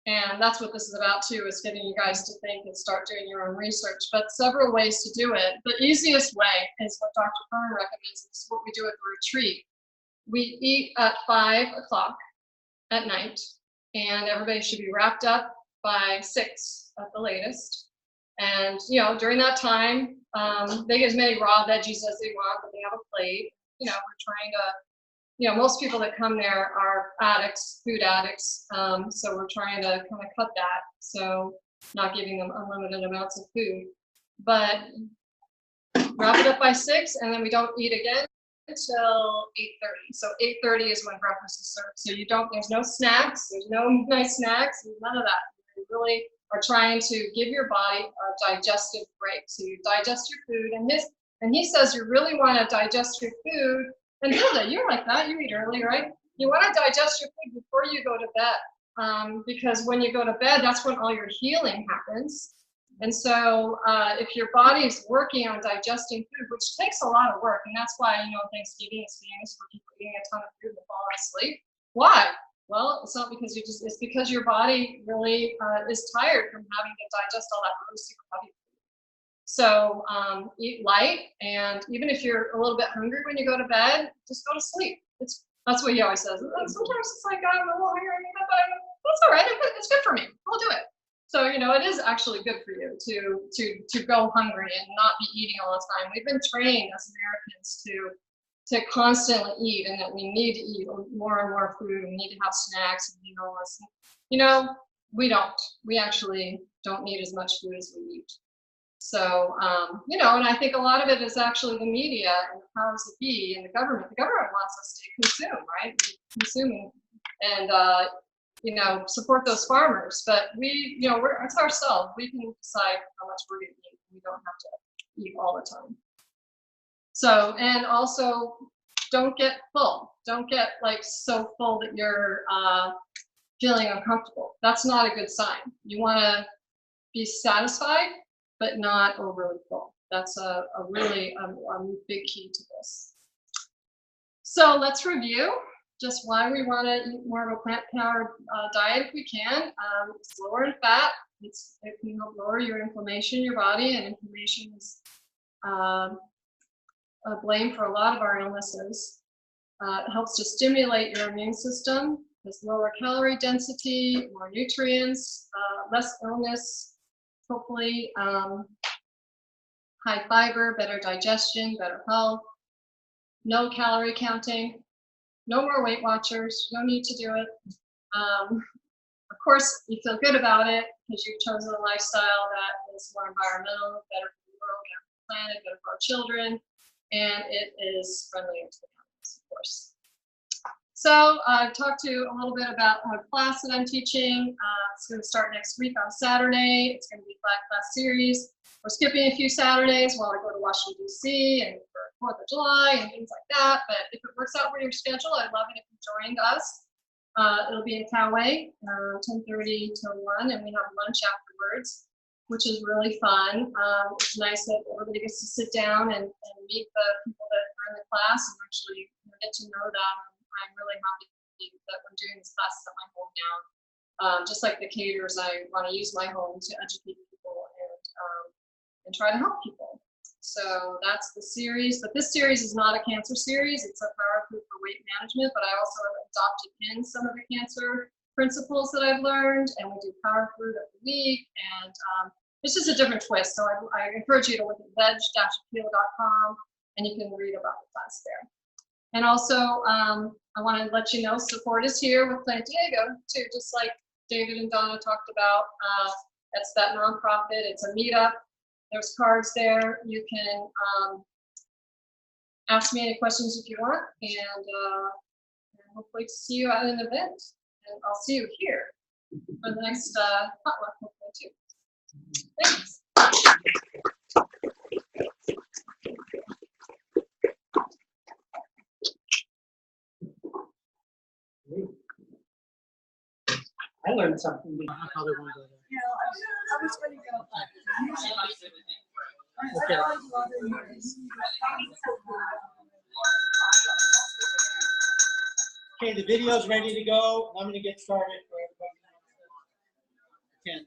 And that's what this is about too, is getting you guys to think and start doing your own research. But several ways to do it. The easiest way is what Dr. Furman recommends. This is what we do at the retreat. We eat at 5 o'clock at night, and everybody should be wrapped up by 6 at the latest. And during that time, they get as many raw veggies as they want, but they have a plate. We're trying to, most people that come there are addicts, food addicts. So we're trying to kind of cut that. So not giving them unlimited amounts of food, but wrap it up by 6, and then we don't eat again until 8:30. So 8:30 is when breakfast is served. So there's no snacks, there's no nice snacks, there's none of that. You really are trying to give your body a digestive break. So you digest your food, and he says you really want to digest your food. And Hilda, you're like that, you eat early, right? You want to digest your food before you go to bed, because when you go to bed, that's when all your healing happens. And so if your body is working on digesting food, which takes a lot of work, and that's why, Thanksgiving is famous for people eating a ton of food and falling asleep. Why? Well, it's not because it's because your body really is tired from having to digest all that really super heavy food. So eat light, and even if you're a little bit hungry when you go to bed, just go to sleep. That's what he always says. Sometimes it's like, I'm a little hungry, but that's all right. It's good for me. I'll do it. So, it is actually good for you to go hungry and not be eating all the time. We've been trained as Americans to constantly eat, and that we need to eat more and more food. We need to have snacks and all this. We don't. We actually don't need as much food as we eat. So, and I think a lot of it is actually the media and the powers that be and the government. The government wants us to consume, right? Consuming and support those farmers, but it's ourselves. We can decide how much we're going to eat. We don't have to eat all the time. So, and also don't get full. Don't get so full that you're feeling uncomfortable. That's not a good sign. You want to be satisfied, but not overly full. That's a really big key to this. So let's review just why we want to eat more of a plant-powered diet if we can. It's lower in fat. It can help lower your inflammation in your body, and inflammation is blame for a lot of our illnesses. It helps to stimulate your immune system. There's lower calorie density, more nutrients, less illness, hopefully, high fiber, better digestion, better health, no calorie counting. No more Weight Watchers, no need to do it. Of course, you feel good about it because you've chosen a lifestyle that is more environmental, better for the world, better for the planet, better for our children, and it is friendlier to the animals, of course. So I've talked to you a little bit about a class that I'm teaching. It's going to start next week on Saturday. It's going to be a 5-class series. We're skipping a few Saturdays while I go to Washington, D.C. and for 4th of July and things like that. But if it works out for your schedule, I'd love it if you joined us. It'll be in Poway, 10:30 till 1, and we have lunch afterwards, which is really fun. It's nice that everybody gets to sit down and meet the people that are in the class and actually get to know them. I'm really happy that we're doing these classes at my home now. Just like the caterers, I want to use my home to educate people and try to help people. So that's the series. But this series is not a cancer series. It's a power food for weight management, but I also have adopted in some of the cancer principles that I've learned, and we do power food every week, and it's just a different twist. So I encourage you to look at veg-appeal.com, and you can read about the class there. And also, I want to let you know support is here with Plant Diego too, just like David and Donna talked about. That's that nonprofit. It's a meetup. There's cards there. You can ask me any questions if you want, and hopefully see you at an event. And I'll see you here for the next potluck, hopefully too. Thanks. learned something. I probably won't go there. You know, I was gonna go, but. Okay. Okay, the video's ready to go. I'm gonna get started for everybody. 10.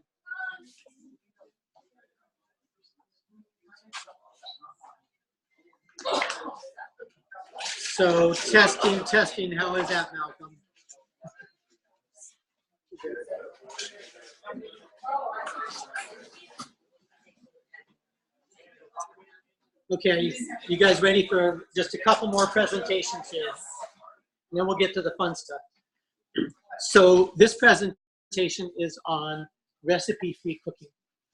So testing, how is that, Malcolm? Okay, you guys ready for just a couple more presentations here? And then we'll get to the fun stuff. So this presentation is on recipe-free cooking.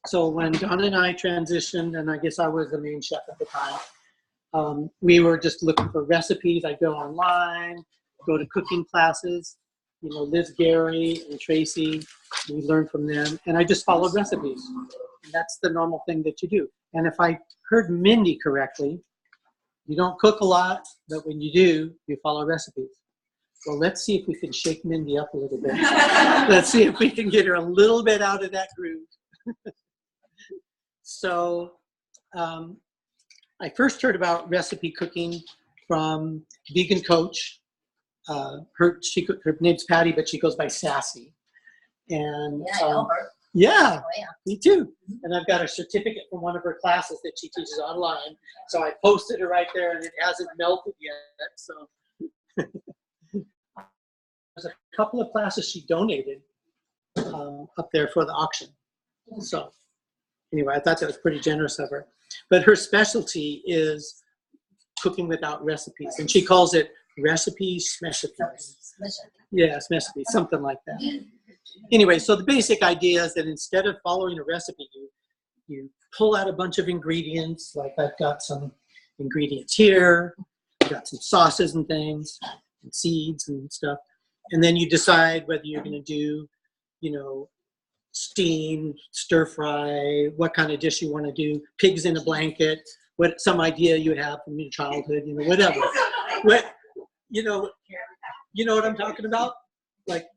So when Donna and I transitioned, and I guess I was the main chef at the time, we were just looking for recipes. I'd go online, go to cooking classes, you know, Liz, Gary, and Tracy. We learned from them, and I just followed recipes. And that's the normal thing that you do. And if I heard Mindy correctly, you don't cook a lot, but when you do, you follow recipes. Well, let's see if we can shake Mindy up a little bit. Let's see if we can get her a little bit out of that groove. So I first heard about recipe cooking from Vegan Coach. Her name's Patty, but she goes by Sassy. And Yeah, I know her. yeah, Oh, yeah. me too. And I've got a certificate from one of her classes that she teaches online. So I posted it right there, and it hasn't melted yet. So there's a couple of classes she donated up there for the auction. So anyway, I thought that was pretty generous of her. But her specialty is cooking without recipes, and she calls it recipes, smeshipies. Yeah, smeshipies, something like that. Anyway, so the basic idea is that instead of following a recipe, you pull out a bunch of ingredients. Like I've got some ingredients here, I've got some sauces and things, and seeds and stuff. And then you decide whether you're going to do, you know, steam, stir fry, what kind of dish you want to do, pigs in a blanket, some idea you have from your childhood, you know, whatever. You know what I'm talking about? Like,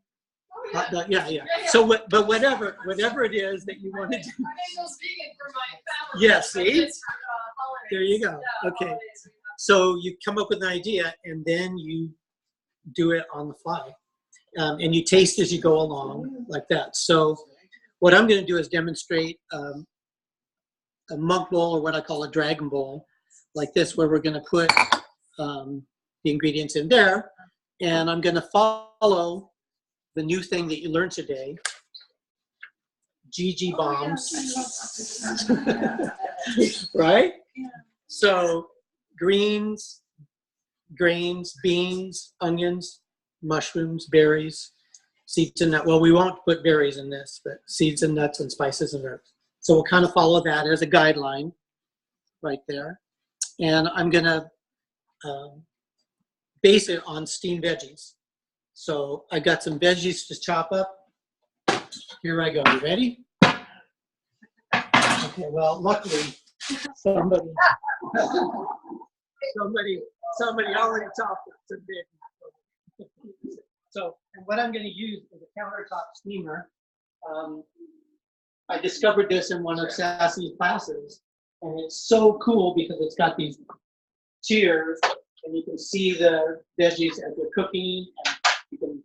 hot dog, yeah. So, but whatever it is that you want to do. I made those vegan for my family. Yeah, see? It's for, holidays. There you go. Yeah, Okay. holidays. So you come up with an idea, and then you do it on the fly. And you taste as you go along, like that. So what I'm going to do is demonstrate a monk bowl, or what I call a dragon bowl, like this, where we're going to put the ingredients in there. And I'm going to follow the new thing that you learned today, GG bombs, right? So greens, grains, beans, onions, mushrooms, berries, seeds and nuts. Well, we won't put berries in this, but seeds and nuts and spices and herbs. So we'll kind of follow that as a guideline right there. And I'm going to base it on steamed veggies. So I got some veggies to chop up. Here I go. You ready? Okay, well, luckily, somebody already chopped up some veggies. So, and what I'm going to use is a countertop steamer. I discovered this in one of Sassy's classes, and it's so cool because it's got these tiers, and you can see the veggies as they're cooking, and you can,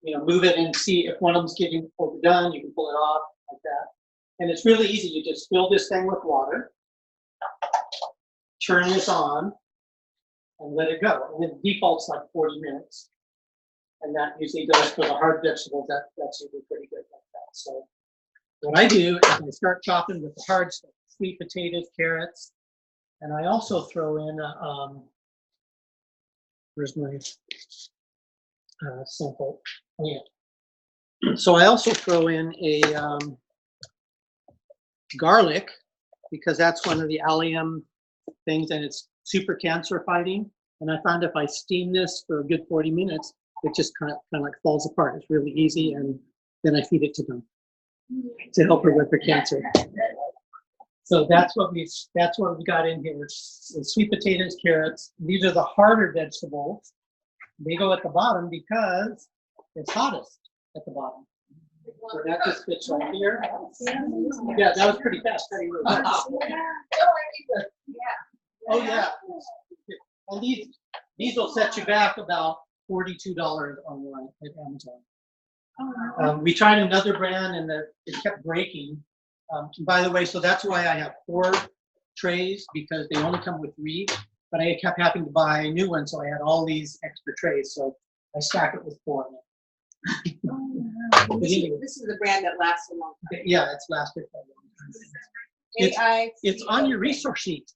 you know, move it and see if one of them's getting overdone. You can pull it off like that, and it's really easy. You just fill this thing with water, turn this on, and let it go. And it defaults like 40 minutes. And that usually does for the hard vegetables. That's usually pretty good like that. So what I do is I start chopping with the hard stuff, sweet potatoes, carrots, and I also throw in where's my sample? Oh, yeah. So I also throw in a garlic, because that's one of the allium things, and it's super cancer fighting. And I found if I steam this for a good 40 minutes, it just kind of like falls apart. It's really easy, and then I feed it to them to help her with her cancer. So that's what we got in here. Sweet potatoes, carrots. These are the harder vegetables. They go at the bottom because it's hottest at the bottom. So that just fits right here. Yeah, that was pretty fast. Oh, yeah. And these will set you back about $42 online at Amazon. We tried another brand and it kept breaking. By the way, so that's why I have 4 trays, because they only come with 3, but I kept having to buy a new one, so I had all these extra trays, so I stack it with 4 now. But anyway, This is the brand that lasts a long time. yeah, it's lasted for a long time. It's on your resource sheet.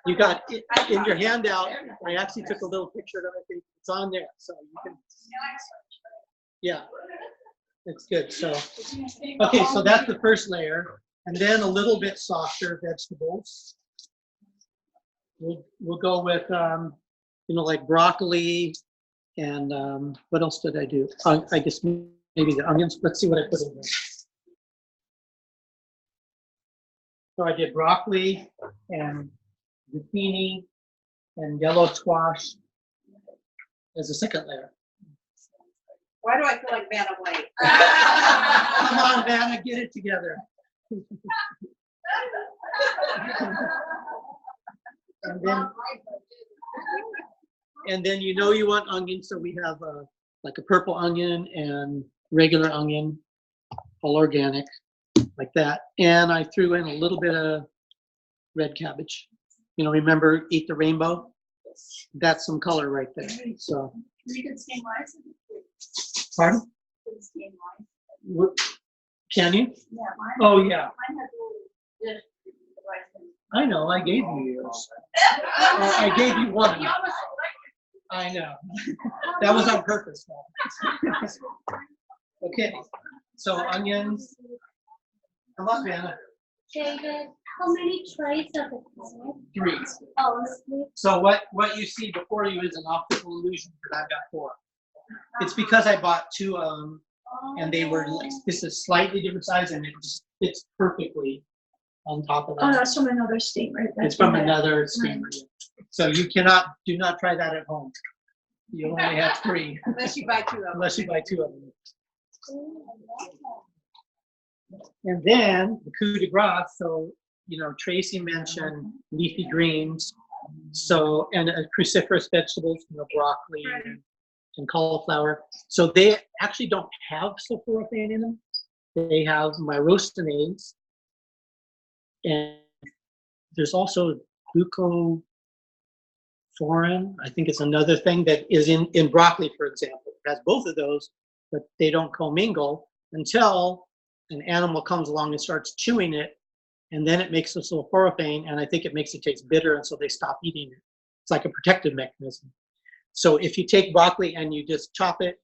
You got it in your handout. I actually took a little picture of it. I think it's on there, so you can. Yeah, it's good. So, okay, so that's the first layer, and then a little bit softer vegetables. We'll go with like broccoli, and what else did I do? I guess maybe the onions. Let's see what I put in there. So I did broccoli and zucchini and yellow squash as a second layer. Why do I feel like Vanna White? Come on, Vanna, get it together. And then you know you want onion, so we have like a purple onion and regular onion, all organic, like that. And I threw in a little bit of red cabbage. Remember Eat the Rainbow? That's some color right there. So. You can stain rice. Pardon? You can stain rice. What, can you? Yeah, mine. Oh yeah. Mine has a little dish with the rice in it. I know. I gave you yours. I gave you one. I know. That was on purpose. Okay. So onions. Come on, Vanna. David, how many trays of it? 3. Oh, So what you see before you is an optical illusion, because I've got 4. It's because I bought 2 of them, and they were like, this is slightly different size, and it just fits perfectly on top of Oh, that. that's from another steamer. It's from another steamer. So do not try that at home. You only have 3, Unless you buy 2 of them. unless you buy 2 of them. And then the coup de grace, so, Tracy mentioned leafy greens, so, and cruciferous vegetables, broccoli and cauliflower. So they actually don't have sulforaphane in them. They have myrosinase, and there's also glucophorine. I think it's another thing that is in broccoli, for example. It has both of those, but they don't commingle until an animal comes along and starts chewing it, and then it makes the sulforaphane, and I think it makes it taste bitter, and so they stop eating it. It's like a protective mechanism. So if you take broccoli and you just chop it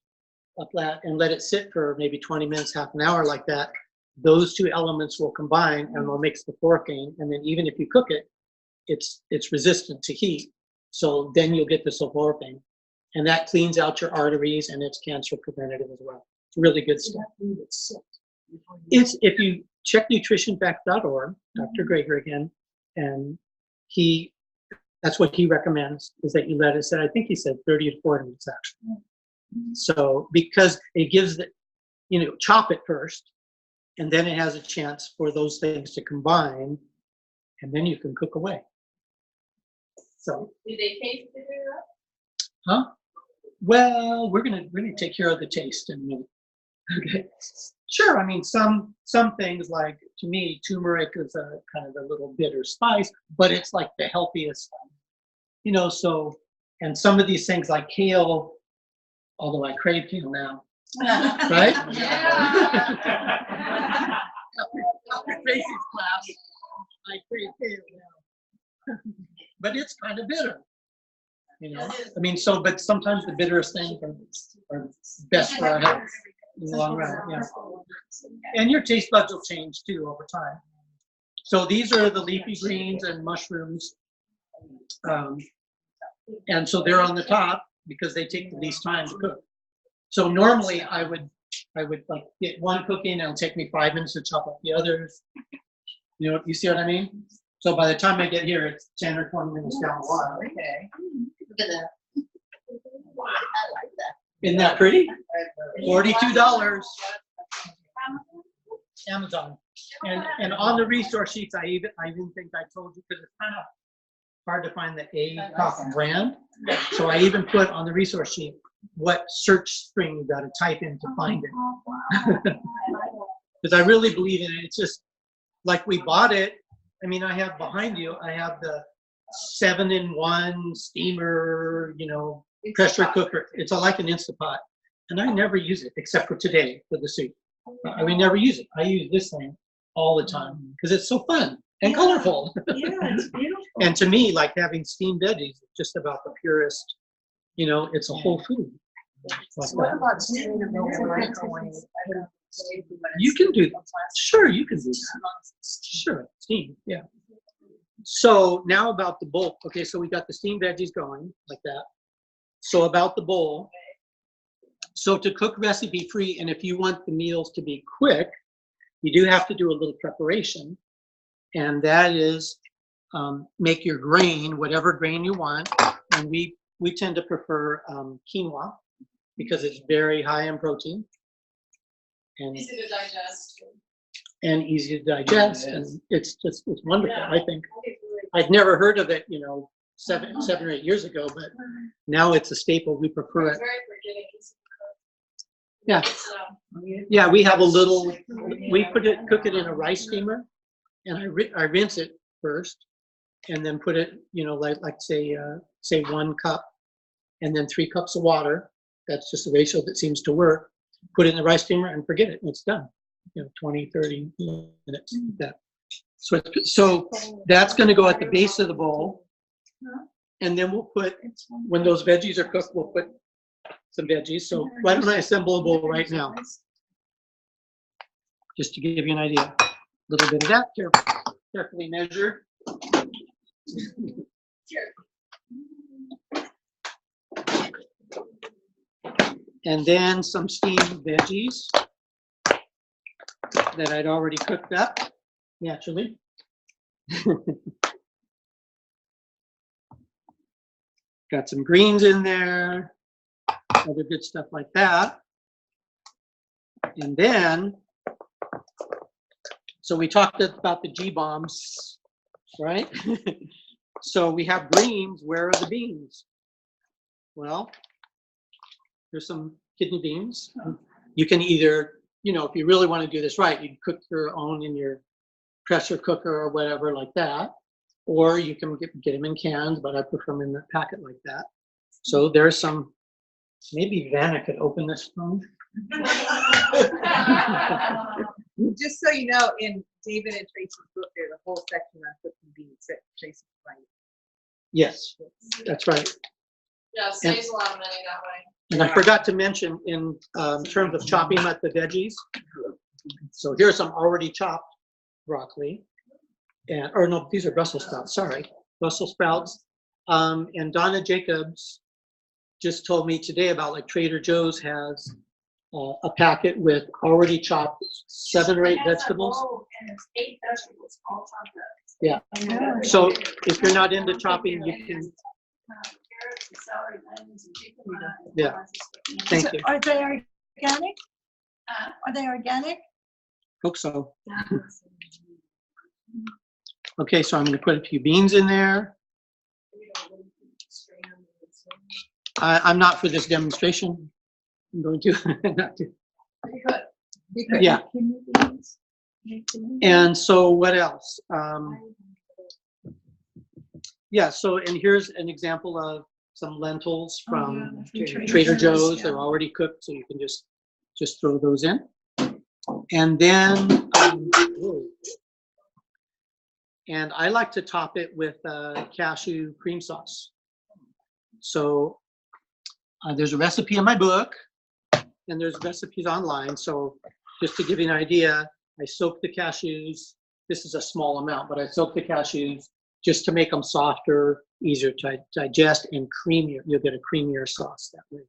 up that and let it sit for maybe 20 minutes, half an hour like that, those 2 elements will combine and will make sulforaphane, and then even if you cook it, it's resistant to heat. So then you'll get the sulforaphane, and that cleans out your arteries, and it's cancer preventative as well. It's really good stuff. It's, if you check nutritionfact.org, Dr. Greger again, and that's what he recommends, is that you let it sit. I think he said 30 to 40 minutes actually. So because it gives chop it first, and then it has a chance for those things to combine, and then you can cook away. So. Do they taste bitter? Huh? Well, we're gonna take care of the taste in a minute. Okay. Sure. I mean, some things, like, to me, turmeric is a kind of a little bitter spice, but it's like the healthiest, so, and some of these things like kale, although I crave kale now, right? Yeah. After Tracy's class, I crave kale now. But it's kind of bitter, I mean, but sometimes the bitterest things are best for our health in the long run, yeah. And your taste buds will change too over time. So these are the leafy greens and mushrooms. And so they're on the top because they take the least time to cook. So normally I would like get one cooking, and it'll take me 5 minutes to chop up the others. You see what I mean? So by the time I get here, it's 10 or 20 minutes down the line. Okay. look at that. I like that. Isn't that pretty? $42. Amazon. And on the resource sheets, I even think I told you, because it's kind of hard to find the ACOG brand. So I even put on the resource sheet what search string you got to type in to find it. Because I really believe in it. It's just like we bought it. I mean, I have behind you, I have the 7-in-1 steamer, you know, pressure cooker. It's like an Instapot. And I never use it except for today for the soup. I would never use it. I use this thing all the time because it's so fun and colorful. Yeah, it's beautiful. And to me, like having steamed veggies is just about the purest, you know, it's a whole food. Like So what that. about steaming the milk in the microwave? You can do that. Sure, you can do that. Sure, steam, yeah. So now about the bowl. Okay, so we got the steamed veggies going like that. So about the bowl. So to cook recipe free, and if you want the meals to be quick, you do have to do a little preparation. And that is make your grain, whatever grain you want. And we tend to prefer quinoa because it's very high in protein. And Easy to digest. and easy to digest, and it's wonderful. I think I'd never heard of it, you know, seven or 8 years ago, but now it's a staple. We prefer It's it. very forgiving. Easy to cook. Yeah, So, yeah. We have a little. We cook it in a rice steamer, and I rinse it first, and then put it, you know, like say 1 cup, and then 3 cups of water. That's just the ratio that seems to work. Put it in the rice steamer and forget it. It's done. You know, 20, 30 minutes. Like that. So that's going to go at the base of the bowl, and then we'll put, when those veggies are cooked, we'll put some veggies. So why don't I assemble a bowl right now, just to give you an idea. A little bit of that, carefully measure. And then some steamed veggies that I'd already cooked up, naturally. Got some greens in there, other good stuff like that. And then, so we talked about the G-bombs, right? So we have greens, where are the beans? Well, there's some kidney beans. You can either, you know, if you really want to do this right, you can cook your own in your pressure cooker or whatever like that. Or you can get them in cans, but I prefer them in the packet like that. So there's some, maybe Vanna could open this phone. Just so you know, in David and Tracy's book, there's a whole section on cooking beans that Tracy's writing. Yes, that's right. yeah, saves a lot of money that way. And I forgot to mention in terms of chopping up the veggies. So here's some already chopped broccoli. And, or no, these are Brussels sprouts, sorry. Brussels sprouts. And Donna Jacobs just told me today about, like, Trader Joe's has a packet with already chopped 7 or 8 vegetables. And it's 8 vegetables all chopped up. Yeah. And So if you're not into chopping, you can, carrots and celery, onions and chicken. Yeah. thank you. Are they organic? Are they organic? Hope so. Okay, so I'm going to put a few beans in there. I'm not for this demonstration. I'm going to. Not to. Yeah. And so what else? Yeah, so, and here's an example of some lentils from Trader Joe's. They're already cooked, so you can just throw those in. And then, and I like to top it with cashew cream sauce. So there's a recipe in my book, and there's recipes online. So just to give you an idea, I soak the cashews. This is a small amount, but I soak the cashews just to make them softer, easier to digest, and creamier. You'll get a creamier sauce that way,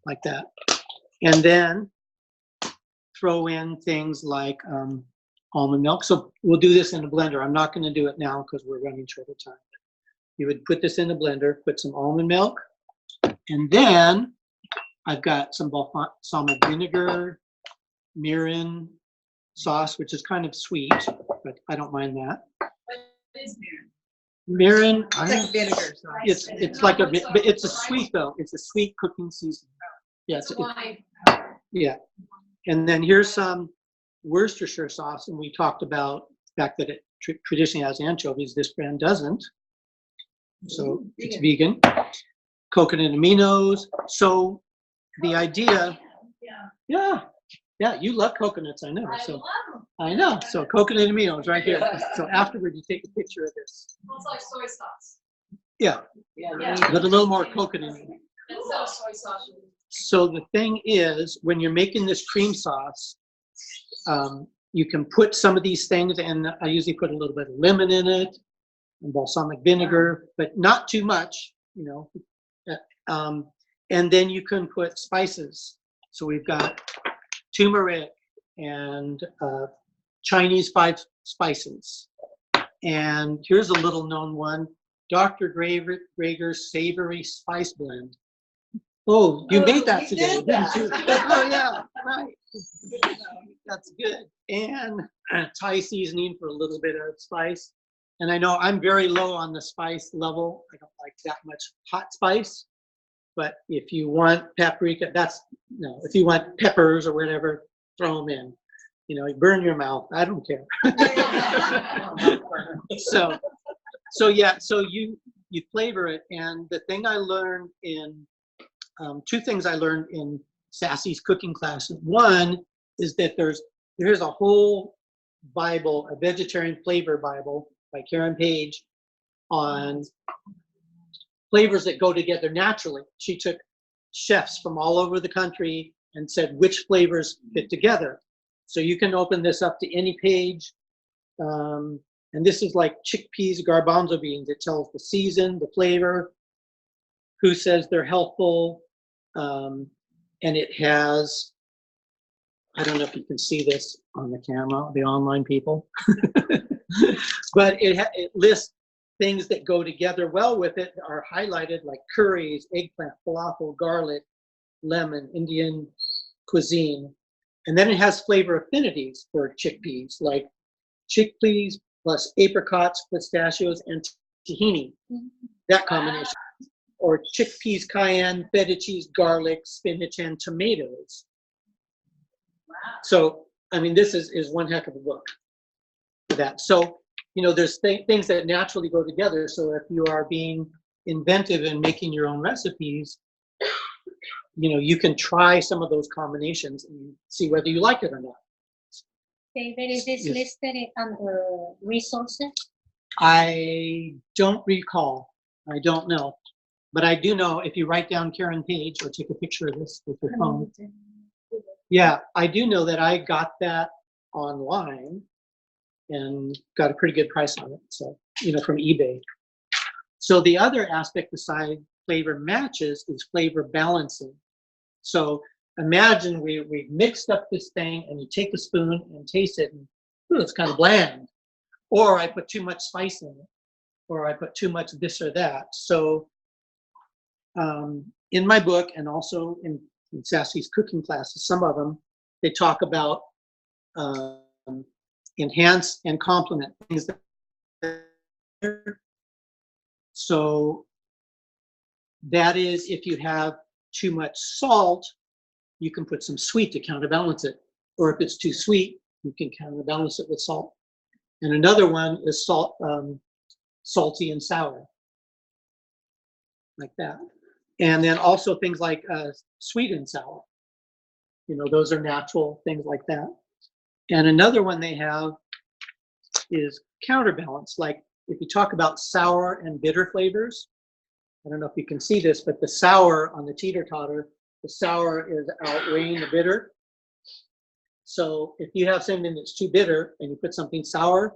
like that. And then throw in things like almond milk. So we'll do this in a blender. I'm not going to do it now because we're running short of time. You would put this in a blender, put some almond milk, and then I've got some balsamic vinegar, mirin sauce, which is kind of sweet, but I don't mind that. Mirin, It's like vinegar sauce. it's like but it's a sweet though. It's a sweet cooking seasoning. Yeah, It's wine. yeah. And then here's some Worcestershire sauce, and we talked about the fact that it traditionally has anchovies. This brand doesn't, so it's vegan. Coconut aminos. So the idea, yeah, you love coconuts, I know. I So love them. I know. So coconut aminos right here. So afterward, you take a picture of this. Smells like soy sauce. Yeah, Yeah. but a little more coconut in it. It's so soy sauce. So the thing is, when you're making this cream sauce, you can put some of these things, and I usually put a little bit of lemon in it, and balsamic vinegar, but not too much, you know. And then you can put spices. So we've got turmeric and Chinese 5 spices. And here's a little known one, Dr. Greger's Savory Spice Blend. Oh, you made that you today, did didn't you? that. Oh, yeah, right. That's good. And Thai seasoning for a little bit of spice. And I know I'm very low on the spice level. I don't like that much hot spice. But if you want paprika, if you want peppers or whatever, throw them in. You know, burn your mouth. I don't care. So you flavor it. And the thing I learned two things I learned in Sassy's cooking class. One is that there's a whole Bible, a vegetarian flavor Bible by Karen Page on flavors that go together naturally. She took chefs from all over the country and said which flavors fit together. So you can open this up to any page. And this is like chickpeas, garbanzo beans. It tells the season, the flavor, who says they're healthful. And it has, I don't know if you can see this on the camera, the online people, but it lists things that go together well with it are highlighted, like curries, eggplant, falafel, garlic, lemon, Indian cuisine. And then it has flavor affinities for chickpeas, like chickpeas plus apricots, pistachios, and tahini, that combination. Or chickpeas, cayenne, feta cheese, garlic, spinach, and tomatoes. So, I mean, this is one heck of a book for that. So, you know, there's things that naturally go together. So if you are being inventive in making your own recipes, you know, you can try some of those combinations and see whether you like it or not. David, is this listed under resources? I don't recall. I don't know. But I do know if you write down Karen Page or take a picture of this with your phone. Yeah, I do know that I got that online and got a pretty good price on it. So, you know, from eBay. So the other aspect beside flavor matches is flavor balancing. So imagine we mixed up this thing and you take a spoon and taste it and it's kind of bland. Or I put too much spice in it. Or I put too much this or that. So in my book and also in Sassy's cooking classes, some of them, they talk about enhance and complement things. So that is, if you have too much salt, you can put some sweet to counterbalance it. Or if it's too sweet, you can counterbalance it with salt. And another one is salty and sour, like that. And then also things like sweet and sour. You know, those are natural things like that. And another one they have is counterbalance. Like if you talk about sour and bitter flavors, I don't know if you can see this, but the sour on the teeter-totter, the sour is outweighing the bitter. So if you have something that's too bitter and you put something sour,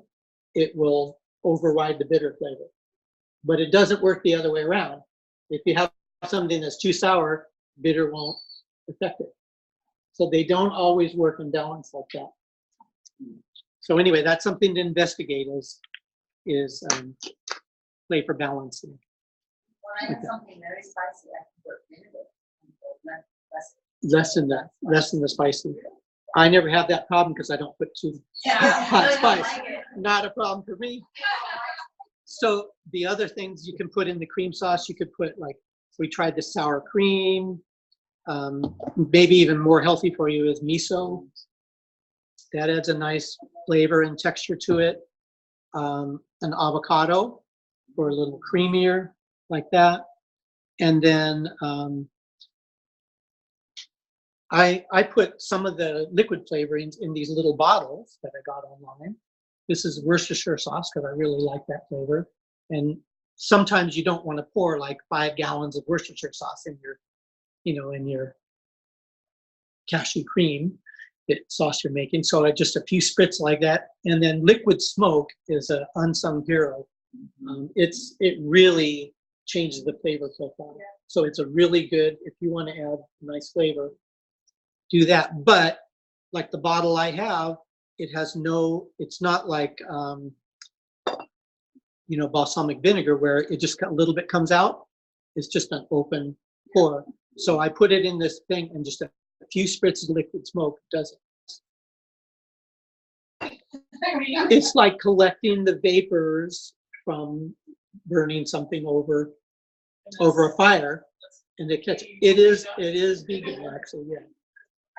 it will override the bitter flavor. But it doesn't work the other way around. If you have something that's too sour, bitter won't affect it. So they don't always work in balance like that. So anyway, that's something to investigate is flavor balancing. When I have something very spicy, I can put vinegar. less than the spicy. I never have that problem because I don't put too hot spice. Not a problem for me. So the other things you can put in the cream sauce, you could put like, we tried the sour cream. Maybe even more healthy for you is miso. That adds a nice flavor and texture to it. An avocado for a little creamier like that. And then I put some of the liquid flavorings in these little bottles that I got online. This is Worcestershire sauce because I really like that flavor. And sometimes you don't want to pour like 5 gallons of Worcestershire sauce in your, in your cashew cream sauce you're making. So just a few spritz like that. And then liquid smoke is an unsung hero. It really changes the flavor profile. So it's a really good, if you want to add nice flavor, do that. But like the bottle I have, it's not like, balsamic vinegar where it just a little bit comes out. It's just an open pour. So I put it in this thing and just a few spritz of liquid smoke does it. It's like collecting the vapors from burning something over a fire, and it catch. It is vegan actually, yeah.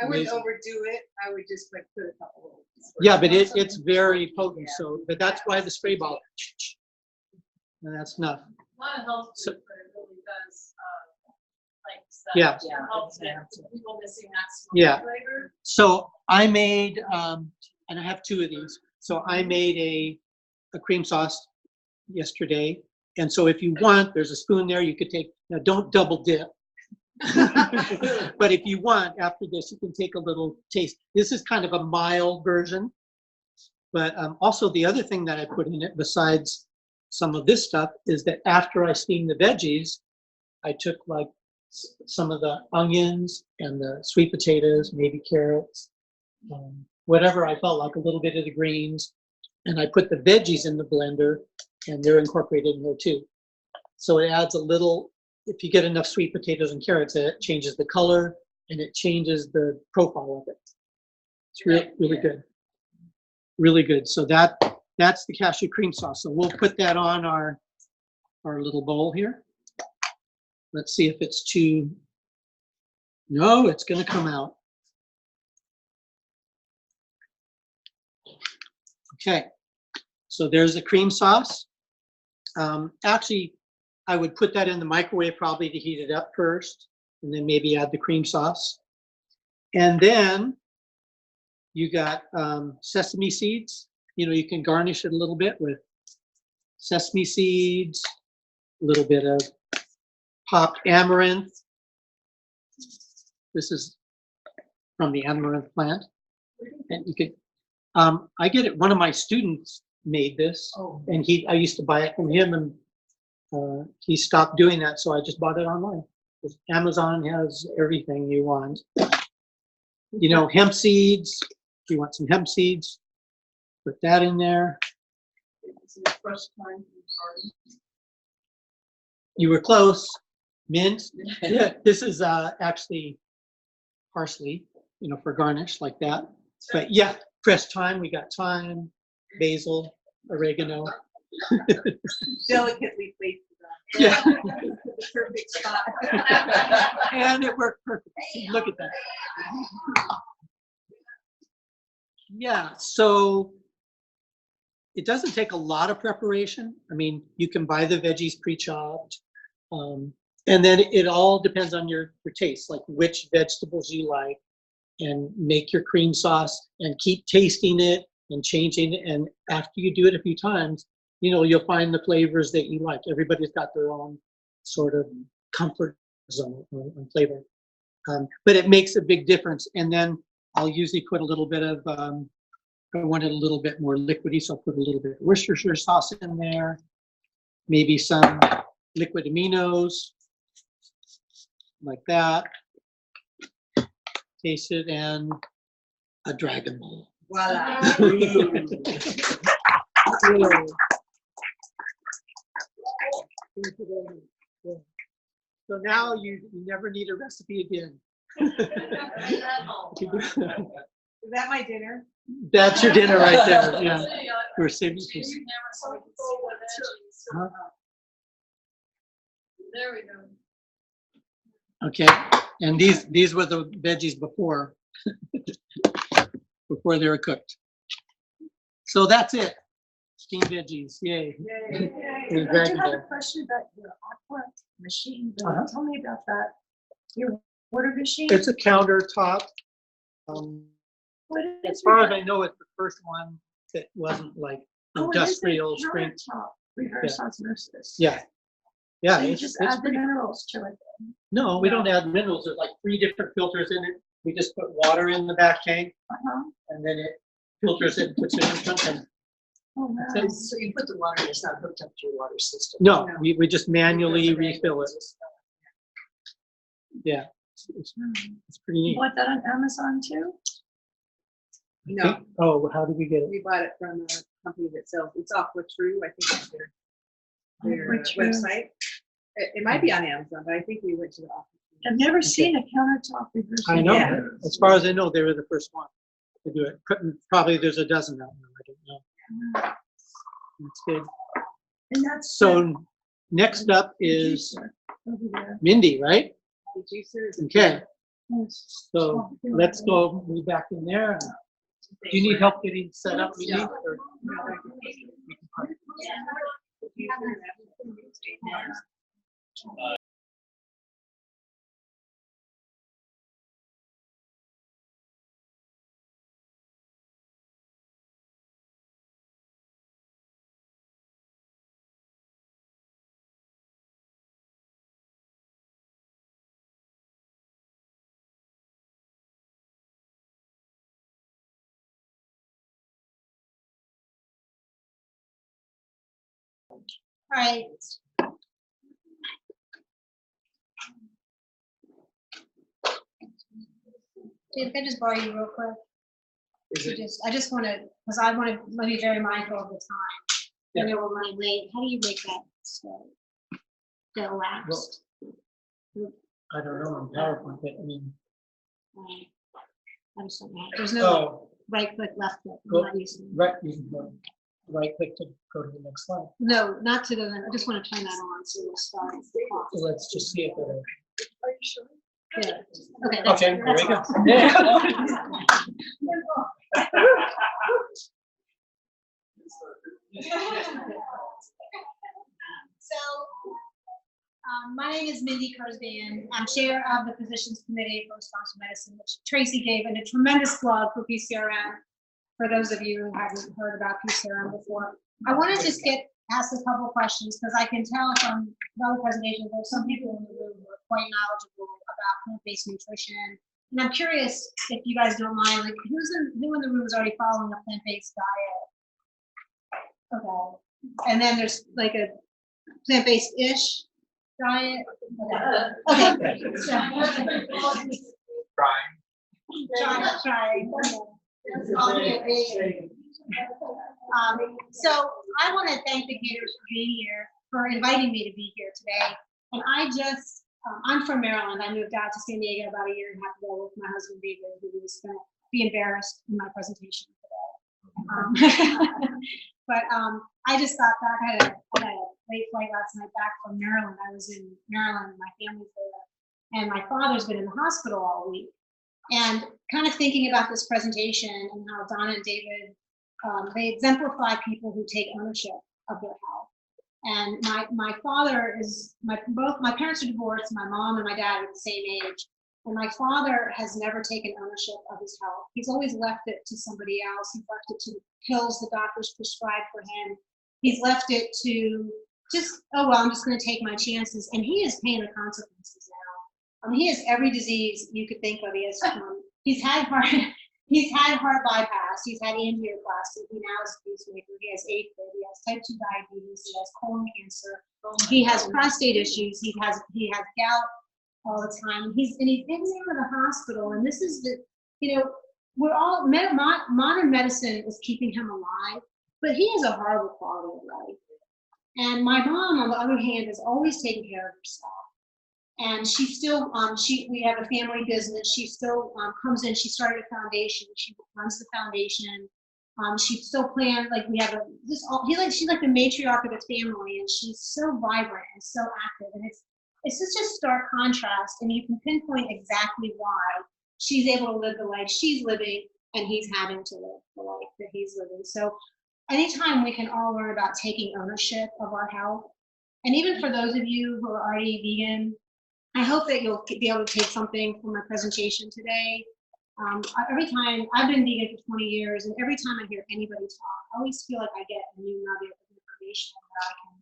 I wouldn't Amazing. overdo it. I would just like put a couple. Yeah, but it's very potent. So, but that's why the spray bottle. And that's enough. A lot of health food, but it really does, like, that Yeah. helps get people missing that smoke Yeah. flavor. So I made, and I have 2 of these. So I made a cream sauce yesterday. And so if you want, there's a spoon there you could take. Now don't double dip. But if you want, after this, you can take a little taste. This is kind of a mild version. But also the other thing that I put in it, besides some of this stuff, is that after I steamed the veggies, I took like some of the onions and the sweet potatoes, maybe carrots, whatever I felt like, a little bit of the greens, and I put the veggies in the blender, and they're incorporated in there too. So it adds a little, if you get enough sweet potatoes and carrots, it changes the color and it changes the profile of it. It's really good. Really good. So that's the cashew cream sauce. So we'll put that on our little bowl here. Let's see if it's too, no, it's gonna come out. Okay, so there's the cream sauce. Actually, I would put that in the microwave probably to heat it up first, and then maybe add the cream sauce. And then you got sesame seeds. You can garnish it a little bit with sesame seeds, a little bit of popped amaranth. This is from the amaranth plant. And you could, I get it, one of my students made this, and I used to buy it from him, and he stopped doing that, so I just bought it online. Amazon has everything you want. Hemp seeds, if you want some hemp seeds, put that in there. You were close. Mint. Yeah, this is actually parsley, for garnish like that. But yeah, fresh thyme. We got thyme, basil, oregano. Delicately placed. Yeah. The perfect spot. And it worked perfect. Look at that. Yeah, so it doesn't take a lot of preparation. I mean, you can buy the veggies pre-chopped. And then it all depends on your taste, like which vegetables you like, and make your cream sauce and keep tasting it and changing it. And after you do it a few times, you'll find the flavors that you like. Everybody's got their own sort of comfort zone on flavor. But it makes a big difference. And then I'll usually put a little bit of, I want it a little bit more liquidy, so I'll put a little bit of Worcestershire sauce in there, maybe some liquid aminos, like that. Taste it, and a Dragon Ball. Voila. So now you never need a recipe again. Is that my dinner? That's your dinner right there, yeah. We're saving some. Huh? There we go. Okay, and these were the veggies before, before they were cooked. So that's it. Steamed veggies, yay. I Very do have a good. question about your aqua machine. Uh-huh. Tell me about that. Your water machine? It's a countertop. What is As far as it? I know, it's the first one that wasn't like Oh, it is a industrial strength. countertop reverse osmosis. Yeah. Yeah, So you it's just it's add the pretty. minerals to it. No, we don't add minerals. There's like 3 different filters in it. We just put water in the back tank Uh-huh. and then it filters it and puts it in front and Oh, that's wow. it. So you put the water, it's not hooked up to your water system. No, we just manually refill it. Yeah, it's pretty You neat. bought that on Amazon too? No, Oh, how did we get it? we bought it from a company that sells, it's Aqua True, I think it's their Aqua True. website. It might be on Amazon, but I think we went to the Aqua True. I've never seen a countertop reverse. I know. Yeah. As far as I know, they were the first one to do it. Probably there's a dozen out there. I don't know. That's good. And that's. So next up the is juicer over there. Mindy, right? The juicer is. Okay, Yes. so let's go move back in there. Do you need help getting set up, Mindy? or- All right. Dave, can I just borrow you real quick? Is it, I just want to, because I want to be very mindful of the time. Yeah. I know we're running late. How do you make that so that elapsed? I don't know on PowerPoint, but I mean, I just don't know. There's no oh, right click, left click. I'm Go- not used to it. right, you can go right click to go to the next slide. No, not to the, I just want to turn that on so we'll start. So let's just see if it'll. Yeah. Okay. that's- Okay, there we that's go. all. So, my name is Mindy Kurzban. I'm chair of the Physicians Committee for Responsive Medicine, which Tracy gave, and a tremendous plug for PCRM. For those of you who haven't heard about PCRM before, I want to just ask a couple of questions because I can tell from the other presentations there's some people in the room who are quite knowledgeable about plant-based nutrition. And I'm curious if you guys don't mind, like who in the room is already following a plant-based diet? Okay. And then there's like a plant-based-ish diet. Okay. Okay. So, trying. So I want to thank the Gators for being here, for inviting me to be here today. And I'm from Maryland. I moved out to San Diego about a year and a half ago with my husband David, who was going to be embarrassed in my presentation today. But I just got back. I had a late flight last night back from Maryland. I was in Maryland, my family's there, and my father's been in the hospital all week. And kind of thinking about this presentation and how Donna and David, they exemplify people who take ownership of their health. And my father is, both my parents are divorced, my mom and my dad are the same age. And my father has never taken ownership of his health. He's always left it to somebody else. He's left it to the pills the doctors prescribe for him. He's left it to just, oh, well, I'm just going to take my chances. And he is paying the consequences now. He has every disease you could think of. He's had heart bypass. He's had angioplasty. He now has a pacemaker. He has AFib. He has type 2 diabetes. He has colon cancer. He has prostate issues. He has gout all the time. He's in and out of the hospital. And this is we're all modern medicine is keeping him alive, but he has a horrible quality of life. And my mom, on the other hand, has always taken care of herself. And she still, we have a family business. She still comes in. She started a foundation. She runs the foundation. She still plans, like we have she's like the matriarch of the family, and she's so vibrant and so active. And it's just a stark contrast, and you can pinpoint exactly why she's able to live the life she's living, and he's having to live the life that he's living. So anytime we can all learn about taking ownership of our health, and even for those of you who are already vegan, I hope that you'll be able to take something from my presentation today. Every time, I've been vegan for 20 years, and every time I hear anybody talk, I always feel like I get a new nugget of information that I can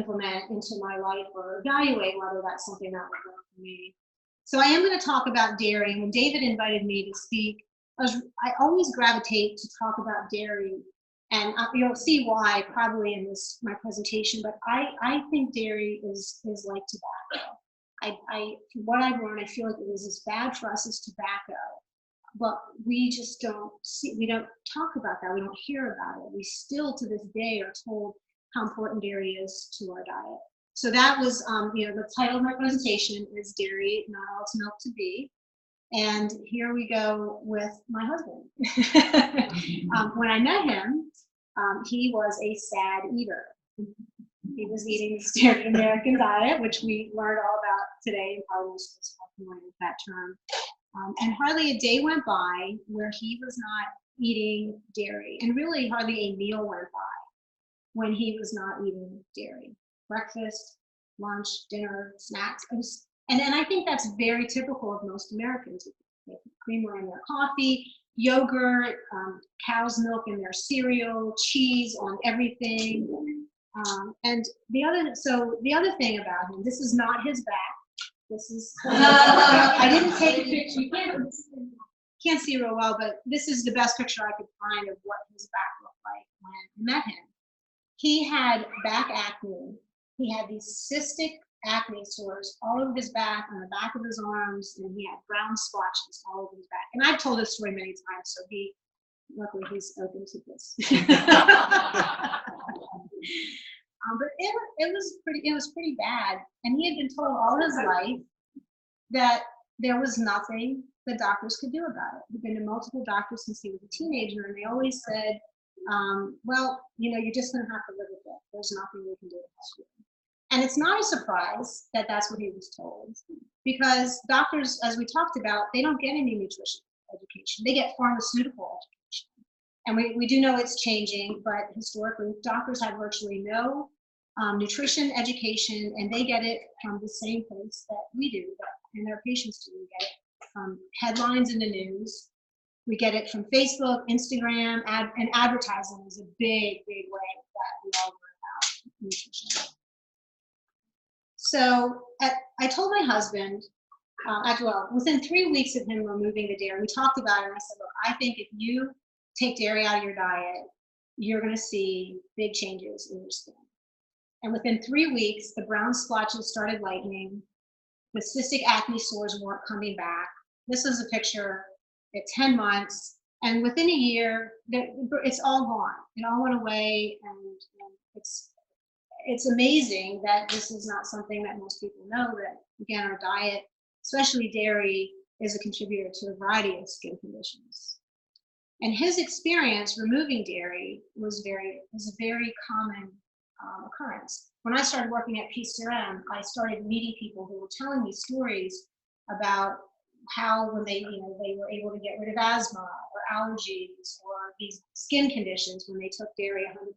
implement into my life or evaluate whether that's something that would work for me. So I am going to talk about dairy. When David invited me to speak, I always gravitate to talk about dairy, and you'll see why probably in my presentation, but I think dairy is like tobacco. From what I've learned, I feel like it is as bad for us as tobacco, but we just don't talk about that. We don't hear about it. We still to this day are told how important dairy is to our diet. So that was, the title of my presentation is Dairy, Not All It's Milk to Be. And here we go with my husband. When I met him, he was a sad eater. He was eating the standard American diet, which we learned all about today, and probably was familiar with that term. And hardly a day went by where he was not eating dairy, and really hardly a meal went by when he was not eating dairy. Breakfast, lunch, dinner, snacks. And I think that's very typical of most Americans. They put creamer in their coffee, yogurt, cow's milk in their cereal, cheese on everything. And the other thing about him, this is not his back. This is, I didn't take a picture. You can't see real well, but this is the best picture I could find of what his back looked like when I met him. He had back acne. He had these cystic acne sores all over his back, on the back of his arms, and he had brown splotches all over his back. And I've told this story many times, so luckily he's open to this. But it was pretty bad, and he had been told all his life that there was nothing the doctors could do about it. He'd been to multiple doctors since he was a teenager, and they always said, well, you're just going to have to live with it. There's nothing we can do to help you. And it's not a surprise that that's what he was told, because doctors, as we talked about, they don't get any nutrition education. They get pharmaceutical education. And we do know it's changing, but historically, doctors have virtually no nutrition education, and they get it from the same place that we do, and their patients do. We get it from headlines in the news. We get it from Facebook, Instagram, and advertising is a big, big way that we all learn about nutrition. So I told my husband, within 3 weeks of him removing the dairy, we talked about it, and I said, look, I think if you take dairy out of your diet, you're going to see big changes in your skin. And within 3 weeks, the brown splotches started lightening. The cystic acne sores weren't coming back. This is a picture at 10 months. And within a year, it's all gone. It all went away. And it's amazing that this is not something that most people know, that, again, our diet, especially dairy, is a contributor to a variety of skin conditions. And his experience removing dairy was a very common occurrence. When I started working at PCRM, I started meeting people who were telling me stories about how when they were able to get rid of asthma or allergies or these skin conditions when they took dairy 100% out of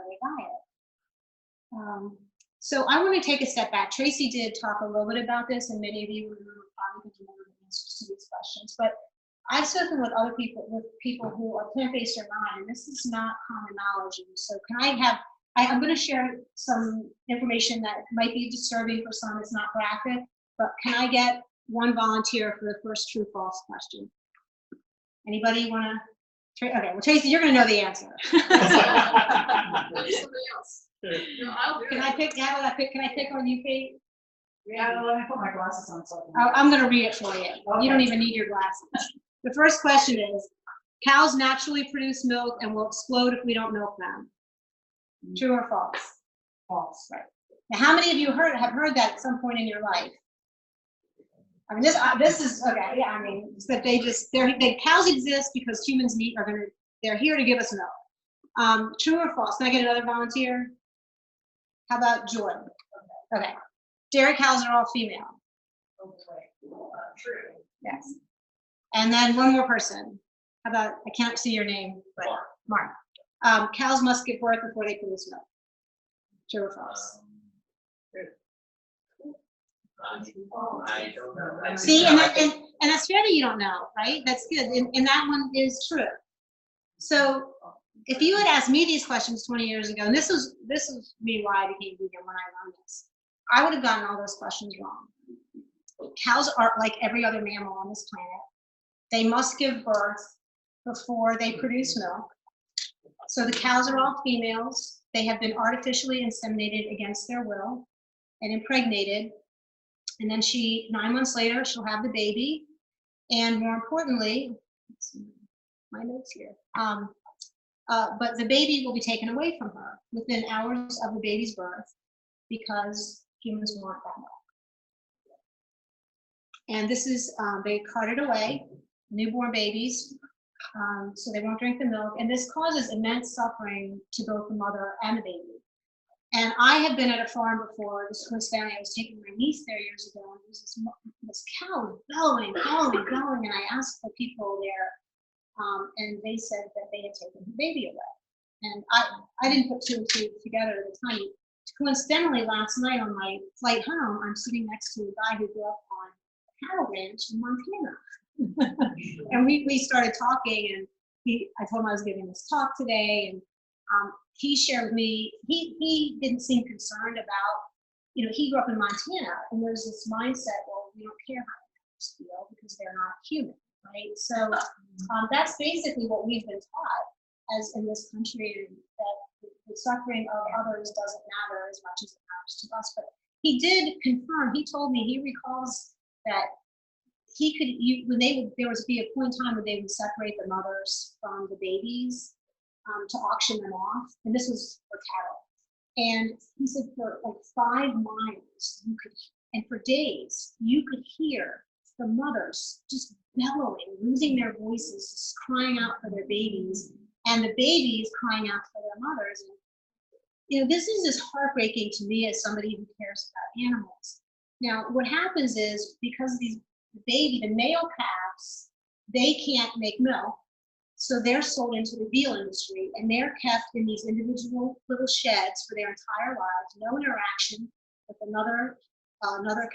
their diet. So I want to take a step back. Tracy did talk a little bit about this, and many of you probably remember the answers to these questions, but I've spoken with people who are plant-based or not, and this is not common knowledge. So I'm going to share some information that might be disturbing for some, it's not graphic, but can I get one volunteer for the first true false question? Anybody want to? Okay, well, Tracy, you're going to know the answer. Somebody else. No, I'll do Can I pick on you, Kate? Yeah, let me put my glasses on. So I'm going to read it for you. Okay. You don't even need your glasses. The first question is, cows naturally produce milk and will explode if we don't milk them. True or false? false. Right. Now, how many of you have heard that at some point in your life? I mean, this is, okay, yeah, I mean, it's that cows exist because humans they're here to give us milk. True or false? Can I get another volunteer? How about Jordan? Okay. Dairy cows are all female. True. Yes. And then one more person. How about, I can't see your name, but Mark. Cows must give birth before they produce milk. True or false? I don't know. See, and that's fair that you don't know, right? That's good, and that one is true. So if you had asked me these questions 20 years ago, and this is me why I became vegan when I learned this, I would have gotten all those questions wrong. Cows are like every other mammal on this planet. They must give birth before they produce milk. So the cows are all females. They have been artificially inseminated against their will and impregnated. And then 9 months later, she'll have the baby. And more importantly, let's see my notes here. But the baby will be taken away from her within hours of the baby's birth because humans want that milk. And this is, they carted away newborn babies, so they won't drink the milk. And this causes immense suffering to both the mother and the baby. And I have been at a farm before, this was family, I was taking my niece there years ago, and there was this cow bellowing, and I asked the people there, and they said that they had taken the baby away. And I didn't put two and two together at the time. Coincidentally, last night on my flight home, I'm sitting next to a guy who grew up on a cattle ranch in Montana. And we started talking, and I told him I was giving this talk today, and he shared with me, he didn't seem concerned about, he grew up in Montana, and there's this mindset, well, we don't care how animals feel because they're not human, right? So that's basically what we've been taught as in this country, that the suffering of others doesn't matter as much as it matters to us. But he did confirm, he told me he recalls that he could, there would be a point in time when they would separate the mothers from the babies to auction them off, and this was for cattle. And he said for like 5 miles, and for days, you could hear the mothers just bellowing, losing their voices, just crying out for their babies, and the babies crying out for their mothers. And, this is just heartbreaking to me as somebody who cares about animals. Now, what happens is because the male calves, they can't make milk, so they're sold into the veal industry, and they're kept in these individual little sheds for their entire lives, no interaction with another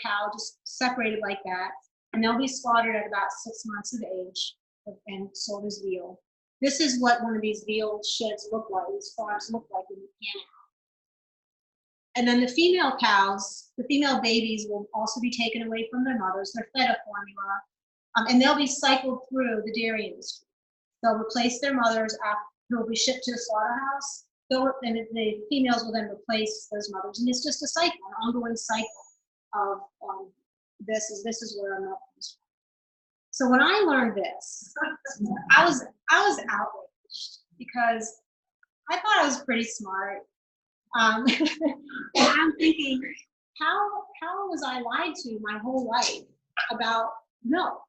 cow, just separated like that, and they'll be slaughtered at about 6 months of age and sold as veal. This is what one of these veal sheds look like, these farms look like in the can. And then the female cows, the female babies will also be taken away from their mothers. They're fed a formula, and they'll be cycled through the dairy industry. They'll replace their mothers who will be shipped to a slaughterhouse. And the females will then replace those mothers. And it's just a cycle, an ongoing cycle of this is where our milk comes from. So when I learned this, I was outraged because I thought I was pretty smart. And I'm thinking, how was I lied to my whole life about milk?